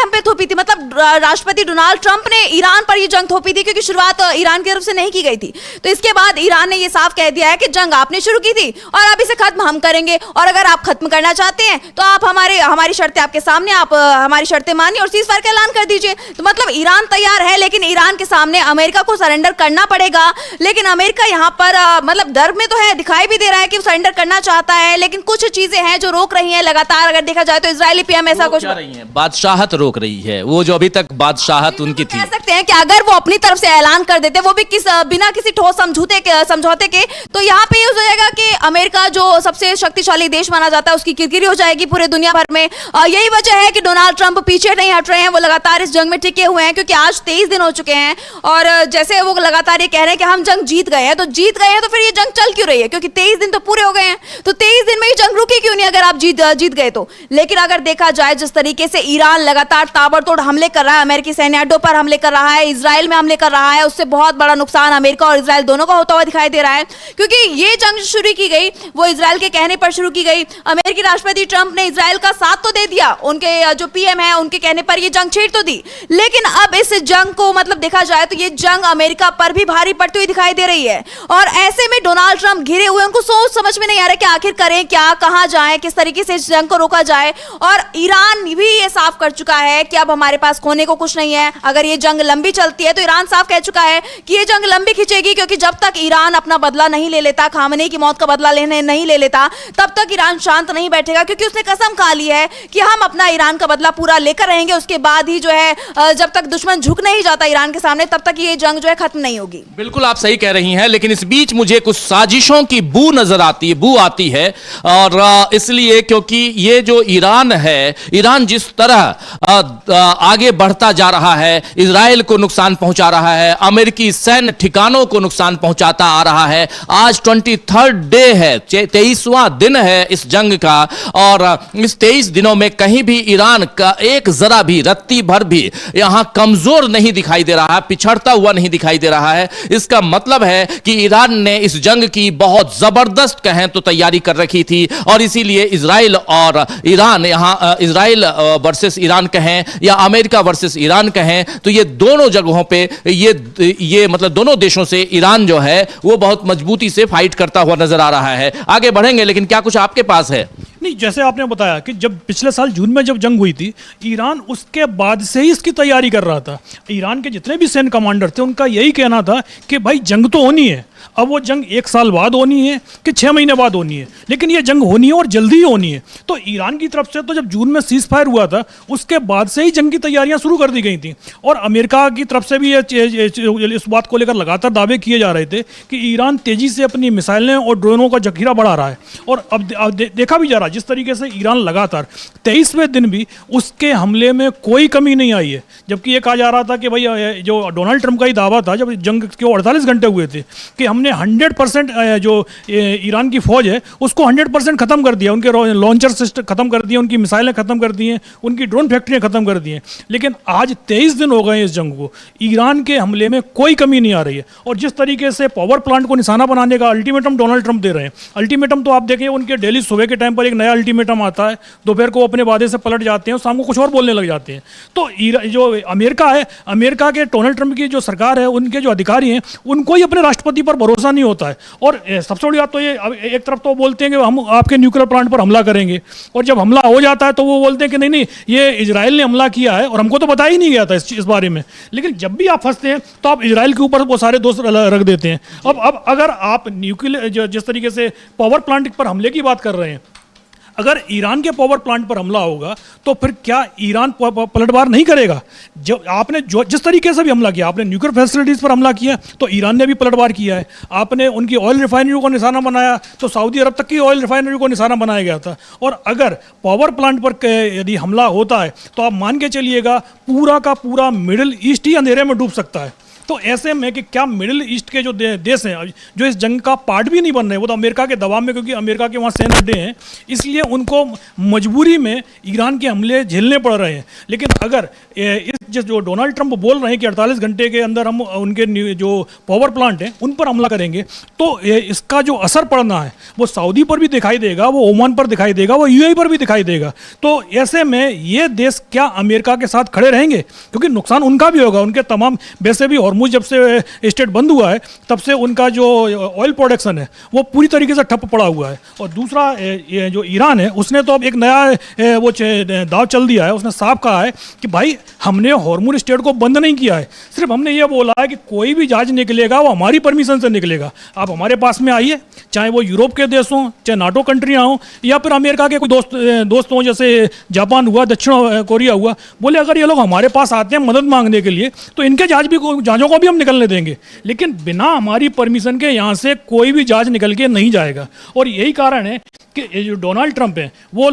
पे थोपी थी। मतलब राष्ट्रपति डोनाल्ड ट्रंप ने ईरान पर ये जंग थोपी थी, क्योंकि शुरुआत ईरान की तरफ से नहीं की गई थी। तो इसके बाद ईरान ने ये साफ कह दिया है कि जंग आपने शुरू की थी और अब इसे खत्म हम करेंगे, और अगर आप खत्म करना चाहते हैं तो आप हमारी शर्तें आपके सामने, आप हमारी शर्तें मानिए और सीज़फायर का ऐलान कर दीजिए। तो मतलब ईरान तैयार है, लेकिन ईरान के सामने अमेरिका को सरेंडर करना पड़ेगा। लेकिन अमेरिका यहाँ पर मतलब डर में तो है, दिखाई भी दे रहा है कि वो सरेंडर करना चाहता है, लेकिन कुछ चीजें हैं जो रोक रही हैं लगातार। अगर देखा जाए तो इजरायली पीएम ऐसा कुछ बादशाहत रोक रही है, वो जो अभी तक बादशाहत उनकी थी। कह सकते हैं कि अगर वो अपनी तरफ से ऐलान कर देते, वो भी बिना किसी ठोस समझौते के, तो यहाँ पे हो जाएगा कि अमेरिका जो सबसे शक्तिशाली देश माना जाता है उसकी किरकिरी हो जाएगी पूरे दुनिया भर में। यही वजह है कि डोनाल्ड ट्रंप पीछे नहीं हट रहे हैं, वो लगातार इस जंग में टिके हुए हैं, क्योंकि आज 23 दिन हो चुके हैं और जैसे वो लगातार ये कह रहे हैं कि हम जंग जीत गए हैं। तो जीत गए हैं तो फिर ये जंग चल क्यों रही है? क्योंकि 23 दिन तो पूरे हो गए हैं, तो 23 दिन में ही जंग रुकी क्यों नहीं अगर आप जीत गए तो? लेकिन अगर देखा जाए जिस तरीके से ईरान लगातार ताबड़तोड़ हमले कर रहा है, अमेरिकी सैन्य अड्डों पर हमले कर रहा है, इजराइल में हमले कर रहा है, उससे बहुत बड़ा नुकसान अमेरिका और इजराइल दोनों का होता हुआ दिखाई दे रहा है। क्योंकि ये जंग शुरू की गई वो इजराइल के कहने पर शुरू की गई। अमेरिकी राष्ट्रपति ट्रंप ने इजराइल का साथ तो दे दिया, उनके जो पीएम है उनके कहने पर ये जंग छेड़ तो दी, लेकिन अब इस जंग को मतलब देखा जाए तो ये जंग अमेरिका पर भी भारी पड़ती हुई दिखाई दे रही है। और ऐसे में डोनाल्ड ट्रंप घिरे हुए, उनको सोच समझ में नहीं आ रहा कि आखिर करें क्या, कहां जाएं, किस तरीके से इस जंग को रोका जाए। और ईरान भी ये साफ कर चुका है कि अब हमारे पास खोने को कुछ नहीं है। अगर ये जंग लंबी चलती है तो ईरान साफ कह चुका है कि ये जंग लंबी खिंचेगी, क्योंकि जब तक ईरान अपना बदला नहीं ले लेता, खामनेई की मौत का बदला नहीं ले लेता, तब तक ईरान शांत नहीं बैठेगा। क्योंकि उसने कसम खा ली है कि हम अपना ईरान का बदला पूरा लेकर रहेंगे, उसके बाद ही जो है जब तक दुश्मन झुक नहीं जाता ईरान के सामने तब तक ये जंग जो है खत्म नहीं होगी। बिल्कुल आप सही कह रही हैं, लेकिन इस बीच मुझे कुछ साजिशों की बू आती है और इसलिए क्योंकि ये जो ईरान है, ईरान जिस तरह आगे बढ़ता जा रहा है, इजराइल को नुकसान पहुंचा रहा है, अमेरिकी सैन्य ठिकानों को नुकसान पहुंचाता आ रहा है। आज 23rd डे है, 23वां दिन है इस जंग का, और इस 23 दिनों में कहीं भी ईरान का एक जरा भी रत्ती भर भी यहां कमजोर नहीं दिखाई दे रहा है, पिछड़ता हुआ नहीं दिखाई दे रहा है। इसका मतलब है कि ईरान ने इस जंग की बहुत जबरदस्त कहें तो तैयारी कर रखी थी और इसीलिए इजराइल और ईरान, यहां इजराइल वर्सेस ईरान कहें या अमेरिका वर्सेस ईरान कहें, तो ये दोनों जगहों पे ये मतलब दोनों देशों से ईरान जो है वो बहुत मजबूती से फाइट करता हुआ नजर आ रहा है। आगे बढ़ेंगे, लेकिन क्या कुछ आपके पास है? नहीं, जैसे आपने बताया कि जब पिछले साल जून में जब जंग हुई थी, ईरान उसके बाद से ही इसकी तैयारी कर रहा था। ईरान के जितने भी सैन्य कमांडर थे उनका यही कहना था कि भाई जंग तो होनी है, अब वो जंग 1 साल बाद होनी है कि 6 महीने बाद होनी है, लेकिन ये जंग होनी है और जल्दी ही होनी है। तो ईरान की तरफ से तो जब जून में सीज फायर हुआ था उसके बाद से ही जंग की तैयारियां शुरू कर दी गई थी, और अमेरिका की तरफ से भी इस बात को लेकर लगातार दावे किए जा रहे थे कि ईरान तेजी से अपनी मिसाइलें और ड्रोनों का जखीरा बढ़ा रहा है। और अब देखा भी जा रहा है जिस तरीके से ईरान लगातार 23वें दिन भी उसके हमले में कोई कमी नहीं आई है, जबकि ये कहा जा रहा था कि भाई जो डोनाल्ड ट्रंप का ही दावा था जब जंग के 48 घंटे हुए थे कि हमने 100% जो ईरान की फौज है उसको 100% खत्म कर दिया, उनके लॉन्चर सिस्टम खत्म कर दिए, उनकी मिसाइलें खत्म कर दी हैं, उनकी ड्रोन फैक्ट्रियां खत्म कर दी हैं। लेकिन आज 23 दिन हो गए इस जंग को, ईरान के हमले में कोई कमी नहीं आ रही है। और जिस तरीके से पावर प्लांट को निशाना बनाने का अल्टीमेटम डोनाल्ड ट्रंप दे रहे हैं, अल्टीमेटम तो आप देखें उनके डेली सुबह के टाइम पर एक नया अल्टीमेटम आता है, दोपहर को अपने वादे से पलट जाते हैं, शाम को कुछ और बोलने लग जाते हैं। तो जो अमेरिका है, अमेरिका के डोनाल्ड ट्रंप की जो सरकार है, उनके जो अधिकारी हैं, उनको ही अपने राष्ट्रपति पर भरोसा नहीं होता है। और सबसे बड़ी बात तो ये, एक तरफ तो बोलते हैं कि हम आपके न्यूक्लियर प्लांट पर हमला करेंगे, और जब हमला हो जाता है तो वो बोलते हैं कि नहीं नहीं ये इजराइल ने हमला किया है और हमको तो बताया ही नहीं गया था इस बारे में। लेकिन जब भी आप फंसते हैं तो आप इजराइल के ऊपर वो सारे दोष रख देते हैं। अब अगर आप न्यूक्लियर जिस तरीके से पावर प्लांट पर हमले की बात कर रहे हैं, अगर ईरान के पावर प्लांट पर हमला होगा तो फिर क्या ईरान पलटवार नहीं करेगा? जब आपने जिस तरीके से भी हमला किया, आपने न्यूक्लियर फैसिलिटीज़ पर हमला किया तो ईरान ने भी पलटवार किया है, आपने उनकी ऑयल रिफाइनरी को निशाना बनाया तो सऊदी अरब तक की ऑयल रिफाइनरी को निशाना बनाया गया था। और अगर पावर प्लांट पर यदि हमला होता है तो आप मान के चलिएगा पूरा का पूरा मिडिल ईस्ट ही अंधेरे में डूब सकता है। तो ऐसे में कि क्या मिडिल ईस्ट के जो देश हैं जो इस जंग का पार्ट भी नहीं बन रहे, वो तो अमेरिका के दबाव में, क्योंकि अमेरिका के वहाँ सैन्य अड्डे हैं, इसलिए उनको मजबूरी में ईरान के हमले झेलने पड़ रहे हैं। लेकिन अगर इस जो डोनाल्ड ट्रंप बोल रहे हैं कि 48 घंटे के अंदर हम उनके जो पावर प्लांट हैं उन पर हमला करेंगे, तो इसका जो असर पड़ना है वो सऊदी पर भी दिखाई देगा, वो ओमान पर दिखाई देगा, वो यूएई पर भी दिखाई देगा। तो ऐसे में ये देश क्या अमेरिका के साथ खड़े रहेंगे? क्योंकि नुकसान उनका भी होगा। उनके तमाम, वैसे भी हॉर्मुज जब से स्टेट बंद हुआ है तब से उनका जो ऑयल प्रोडक्शन है वो पूरी तरीके से ठप पड़ा हुआ है। और दूसरा ये जो ईरान है उसने तो अब एक नया वो दाव चल दिया है, उसने साफ कहा है कि भाई हमने हॉर्मुज स्टेट को बंद नहीं किया है, सिर्फ हमने ये बोला है कि कोई भी जहाज निकलेगा वो हमारी परमिशन से निकलेगा, आप हमारे पास में आइए, चाहे वो यूरोप के देश हों, चाहे नाटो कंट्रियाँ हों, या फिर अमेरिका के कोई दोस्त हों, जैसे जापान हुआ, दक्षिण कोरिया हुआ। बोले अगर ये लोग हमारे पास आते हैं मदद मांगने के लिए तो इनके जहाज़ों को भी हम निकलने देंगे, लेकिन बिना हमारी परमिशन के यहाँ से कोई भी जहाज निकल के नहीं जाएगा। और यही कारण है कि ये जो डोनाल्ड ट्रंप है वो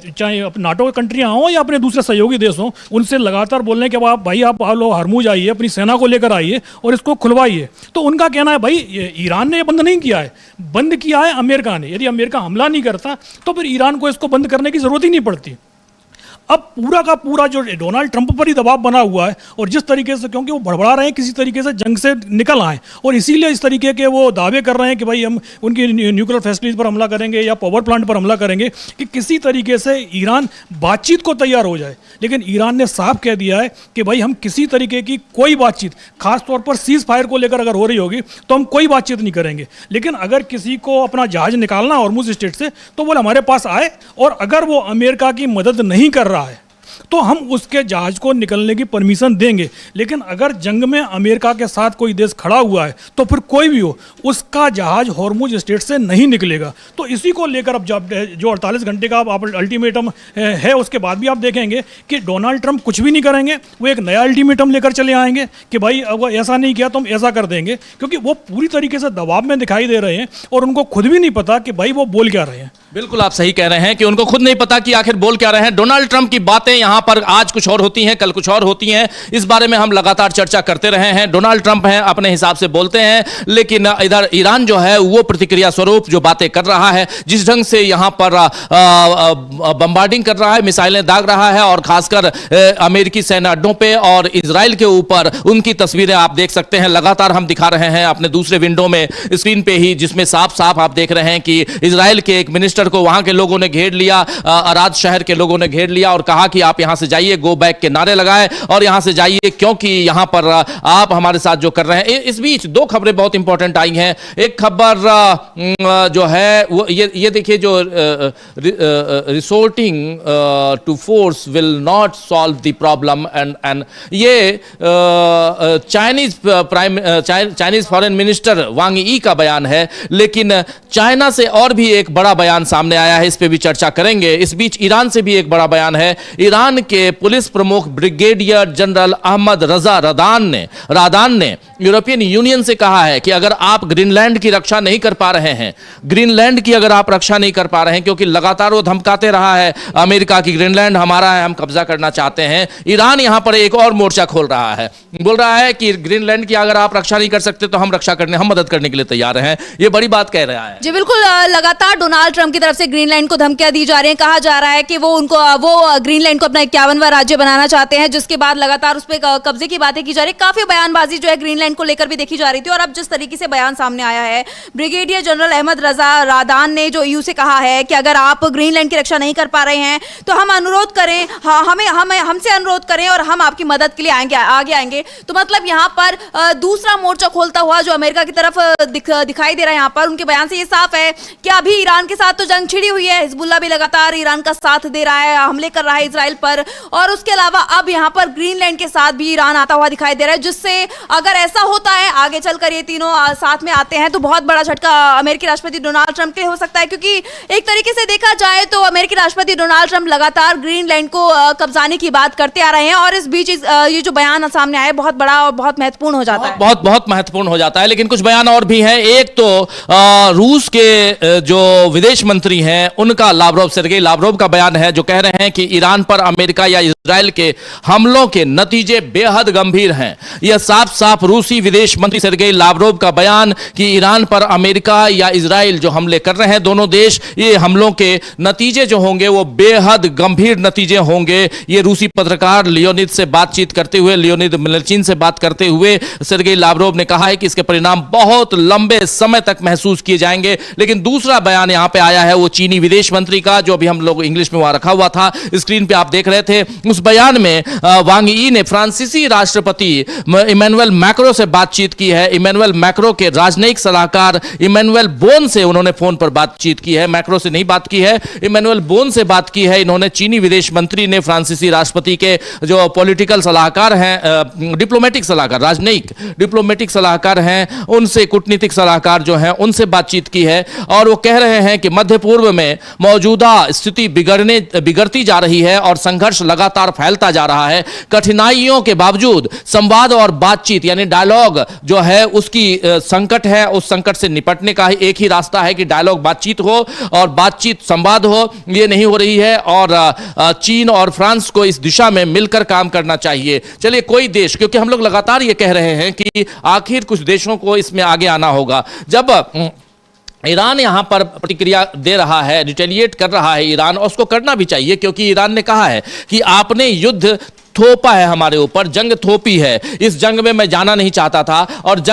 चाहे नाटो कंट्रियाँ हों या अपने दूसरे सहयोगी देश हों, उनसे लगातार बोल रहे हैं कि भाई आप लोग हरमुज आइए, अपनी सेना को लेकर आइए और इसको खुलवाइए। तो उनका कहना है भाई ईरान ने ये बंद नहीं किया है, बंद किया है अमेरिका ने। यदि अमेरिका हमला नहीं करता तो फिर ईरान को इसको बंद करने की जरूरत ही नहीं पड़ती। अब पूरा का पूरा जो डोनाल्ड ट्रंप पर ही दबाव बना हुआ है, और जिस तरीके से, क्योंकि वो भड़बड़ा रहे हैं किसी तरीके से जंग से निकल आए, और इसीलिए इस तरीके के वो दावे कर रहे हैं कि भाई हम उनकी न्यूक्लियर फैसिलिटीज पर हमला करेंगे या पावर प्लांट पर हमला करेंगे कि किसी तरीके से ईरान बातचीत को तैयार हो जाए। लेकिन ईरान ने साफ कह दिया है कि भाई हम किसी तरीके की कोई बातचीत, खासतौर पर सीज फायर को लेकर अगर हो रही होगी तो हम कोई बातचीत नहीं करेंगे, लेकिन अगर किसी को अपना जहाज निकालना हॉर्मुज स्टेट से तो वो हमारे पास आए, और अगर वो अमेरिका की मदद नहीं कर रहा है तो हम उसके जहाज को निकलने की परमिशन देंगे। लेकिन अगर जंग में अमेरिका के साथ कोई देश खड़ा हुआ है तो फिर कोई भी हो उसका जहाज हॉर्मुज स्टेट से नहीं निकलेगा। तो इसी को लेकर अब जो 48 घंटे का आप अल्टीमेटम है, उसके बाद भी आप देखेंगे कि डोनाल्ड ट्रंप कुछ भी नहीं करेंगे, वो एक नया अल्टीमेटम लेकर चले आएंगे कि भाई अगर ऐसा नहीं किया तो हम ऐसा कर देंगे, क्योंकि वो पूरी तरीके से दबाव में दिखाई दे रहे हैं और उनको खुद भी नहीं पता कि भाई वो बोल क्या रहे हैं। बिल्कुल आप सही कह रहे हैं कि उनको खुद नहीं पता कि आखिर बोल क्या रहे हैं। डोनाल्ड ट्रंप की बातें यहां पर आज कुछ और होती हैं, कल कुछ और होती हैं, इस बारे में हम लगातार चर्चा करते रहे हैं। डोनाल्ड ट्रंप हैं, अपने हिसाब से बोलते हैं, लेकिन इधर ईरान जो है वो प्रतिक्रिया स्वरूप जो बातें कर रहा है, जिस ढंग से यहां पर बम्बार्डिंग कर रहा है, मिसाइलें दाग रहा है, और खासकर अमेरिकी सैन्य अड्डों पे और इजराइल के ऊपर उनकी तस्वीरें आप देख सकते हैं। लगातार हम दिखा रहे हैं अपने दूसरे विंडो में स्क्रीन पे ही, जिसमें साफ साफ आप देख रहे हैं कि इजराइल के एक मिनिस्टर मिनिस्टर को वहां के लोगों ने घेर लिया, अराद शहर के लोगों ने घेर लिया और कहा कि आप यहां से जाइए, गो बैक के नारे लगाए और यहां से जाइए क्योंकि यहां पर आप हमारे साथ जो कर रहे हैं। इस बीच दो खबरें बहुत इंपॉर्टेंट आई हैं। एक खबर जो है वो ये देखिए, जो resorting to force will not solve the problem and ये Chinese foreign minister Wang Yi का बयान है, लेकिन चाइना से और भी एक बड़ा बयान सामने आया है, इस पे भी चर्चा करेंगे। इस बीच ईरान से भी एक बड़ा बयान है। ईरान के पुलिस प्रमुख ब्रिगेडियर जनरल अहमद रजा रादान ने यूरोपियन यूनियन से कहा है कि अगर आप ग्रीनलैंड की रक्षा नहीं कर पा रहे हैं, ग्रीनलैंड की अगर आप रक्षा नहीं कर पा रहे हैं, क्योंकि लगातार वो धमकाते रहा है अमेरिका की ग्रीनलैंड हमारा है, हम कब्जा करना चाहते हैं। ईरान यहां पर एक और मोर्चा खोल रहा है, बोल रहा है कि ग्रीनलैंड की अगर आप रक्षा नहीं कर सकते तो हम मदद करने के लिए तैयार हैं। ये बड़ी बात कह रहा है। जी बिल्कुल, लगातार डोनाल्ड ट्रंप की तरफ से ग्रीनलैंड को धमकियां दी जा रही हैं। कहा जा रहा है कि वो ग्रीनलैंड को अपना 51वां राज्य बनाना चाहते हैं, जिसके बाद लगातार उस पर कब्जे की बातें की जा रही है। काफी बयानबाजी जो है ग्रीनलैंड को लेकर भी देखी जा रही थी, और अब जिस तरीके से बयान सामने आया है, ब्रिगेडियर जनरल अहमद रजा रादान ने जो ईयू से कहा है कि अगर आप ग्रीनलैंड की रक्षा नहीं कर पा रहे हैं तो हम अनुरोध करें, हमसे अनुरोध करें और हम आपकी मदद के लिए आगे आएंगे। तो मतलब यहाँ पर दूसरा मोर्चा खोलता हुआ जो अमेरिका की तरफ दिखाई दे रहा है। यहाँ पर उनके बयान से ये साफ है कि अभी ईरान के साथ तो जंग छिड़ी हुई है, हिजबुल्लाह भी लगातार ईरान का साथ दे रहा है, हमले कर रहा है इजराइल पर, और उसके अलावा अब यहाँ पर ग्रीनलैंड के साथ भी ईरान आता हुआ दिखाई दे रहा है, जिससे अगर ऐसा होता है आगे चलकर ये तीनों साथ में आते हैं तो बहुत बड़ा झटका अमेरिकी राष्ट्रपति डोनाल्ड ट्रंप के लिए हो सकता है। क्योंकि एक तरीके से देखा जाए तो अमेरिकी राष्ट्रपति डोनाल्ड ट्रंप लगातार ग्रीनलैंड को कब्जाने की बात करते आ रहे हैं, और इस बीच ये जो बयान सामने आया बहुत बड़ा और बहुत महत्वपूर्ण हो जाता है। बहुत महत्वपूर्ण हो जाता है। लेकिन कुछ बयान और भी हैं। एक तो रूस के जो विदेश मंत्री हैं उनका सेर्गेई लावरोव का बयान है, जो कह रहे हैं कि ईरान पर अमेरिका या इजराइल के हमलों के नतीजे बेहद गंभीर हैं। यह साफ साफ रूसी विदेश मंत्री सेर्गेई लावरोव का बयान कि ईरान पर अमेरिका या इजराइल जो हमले कर रहे हैं दोनों देश, ये हमलों के नतीजे जो होंगे वो बेहद गंभीर नतीजे होंगे। ये रूसी पत्रकार लियोनिद से बातचीत करते हुए, लियोनिद मिलचिन से बात करते हुए सेर्गेई लावरोव ने कहा है कि इसके परिणाम बहुत लंबे समय तक महसूस किए जाएंगे। लेकिन दूसरा बयान यहां पे आया है वो चीनी विदेश मंत्री का, जो अभी हम लोग इंग्लिश में वहां रखा हुआ था, स्क्रीन पे आप देख रहे थे। उस बयान में वांग यी ने फ्रांसीसी राष्ट्रपति इमैनुअल मैक्रो से बातचीत की है। इमैनुअल मैक्रो के राजनयिक सलाहकार इमैनुअल बोन से उन्होंने फोन पर बातचीत की है, मैक्रो से नहीं बात की है, इमैनुअल बोन से बात की है। इन्होंने चीनी विदेश मंत्री ने फ्रांसीसी राष्ट्रपति के जो पॉलिटिकल सलाहकार हैं, डिप्लोमेटिक सलाहकार, राजनयिक डिप्लोमेटिक सलाहकार हैं, उनसे, कूटनीतिक सलाहकार जो हैं उनसे बातचीत की है। और वो कह रहे हैं कि मध्य पूर्व में मौजूदा स्थिति बिगड़ती जा रही है और संघर्ष लगातार फैलता जा रहा है। कठिनाइयों के बावजूद संवाद और बातचीत यानी डायलॉग जो है उसकी संकट है, उस संकट से निपटने का एक ही रास्ता है कि डायलॉग, बातचीत हो और बातचीत संवाद हो। ये नहीं हो रही है और चीन और फ्रांस को इस दिशा में मिलकर काम करना चाहिए। चलिए कोई देश, क्योंकि हम लोग लगातार ये कह रहे हैं कि आखिर कुछ देशों को इसमें आगे आना होगा। जब ईरान यहां पर प्रतिक्रिया दे रहा है, रिटेलिएट कर रहा है ईरान, और उसको करना भी चाहिए, क्योंकि ईरान ने कहा है कि आपने युद्ध थोपा है हमारे ऊपर, जंग थोपी है, इस जंग में मैं जाना नहीं चाहता था। और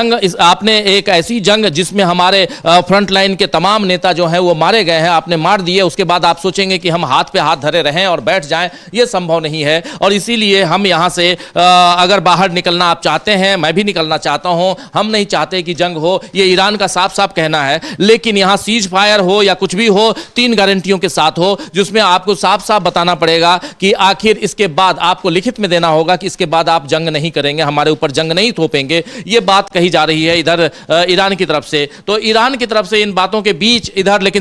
आपने एक ऐसी जंग जिसमें हमारे फ्रंट लाइन के तमाम नेता जो हैं वो मारे गए हैं, आपने मार दिए, उसके बाद आप सोचेंगे कि हम हाथ पे हाथ धरे रहें और बैठ जाएं, ये संभव नहीं है। और इसीलिए हम यहां से अगर बाहर निकलना आप चाहते हैं, मैं भी निकलना चाहता हूं, हम नहीं चाहते कि जंग हो, ये ईरान का साफ साफ कहना है। लेकिन यहां सीज फायर हो या कुछ भी हो, 3 गारंटियों के साथ हो, जिसमें आपको साफ साफ बताना पड़ेगा कि आखिर इसके बाद आपको लिखित में देना होगा कि इसके बाद आप जंग नहीं करेंगे, हमारे ऊपर जंग नहीं थोपेंगे। ये बात कही जा रही है इधर ईरान की तरफ से। तो ईरान की तरफ से इन बातों के बीच इधर लेकिन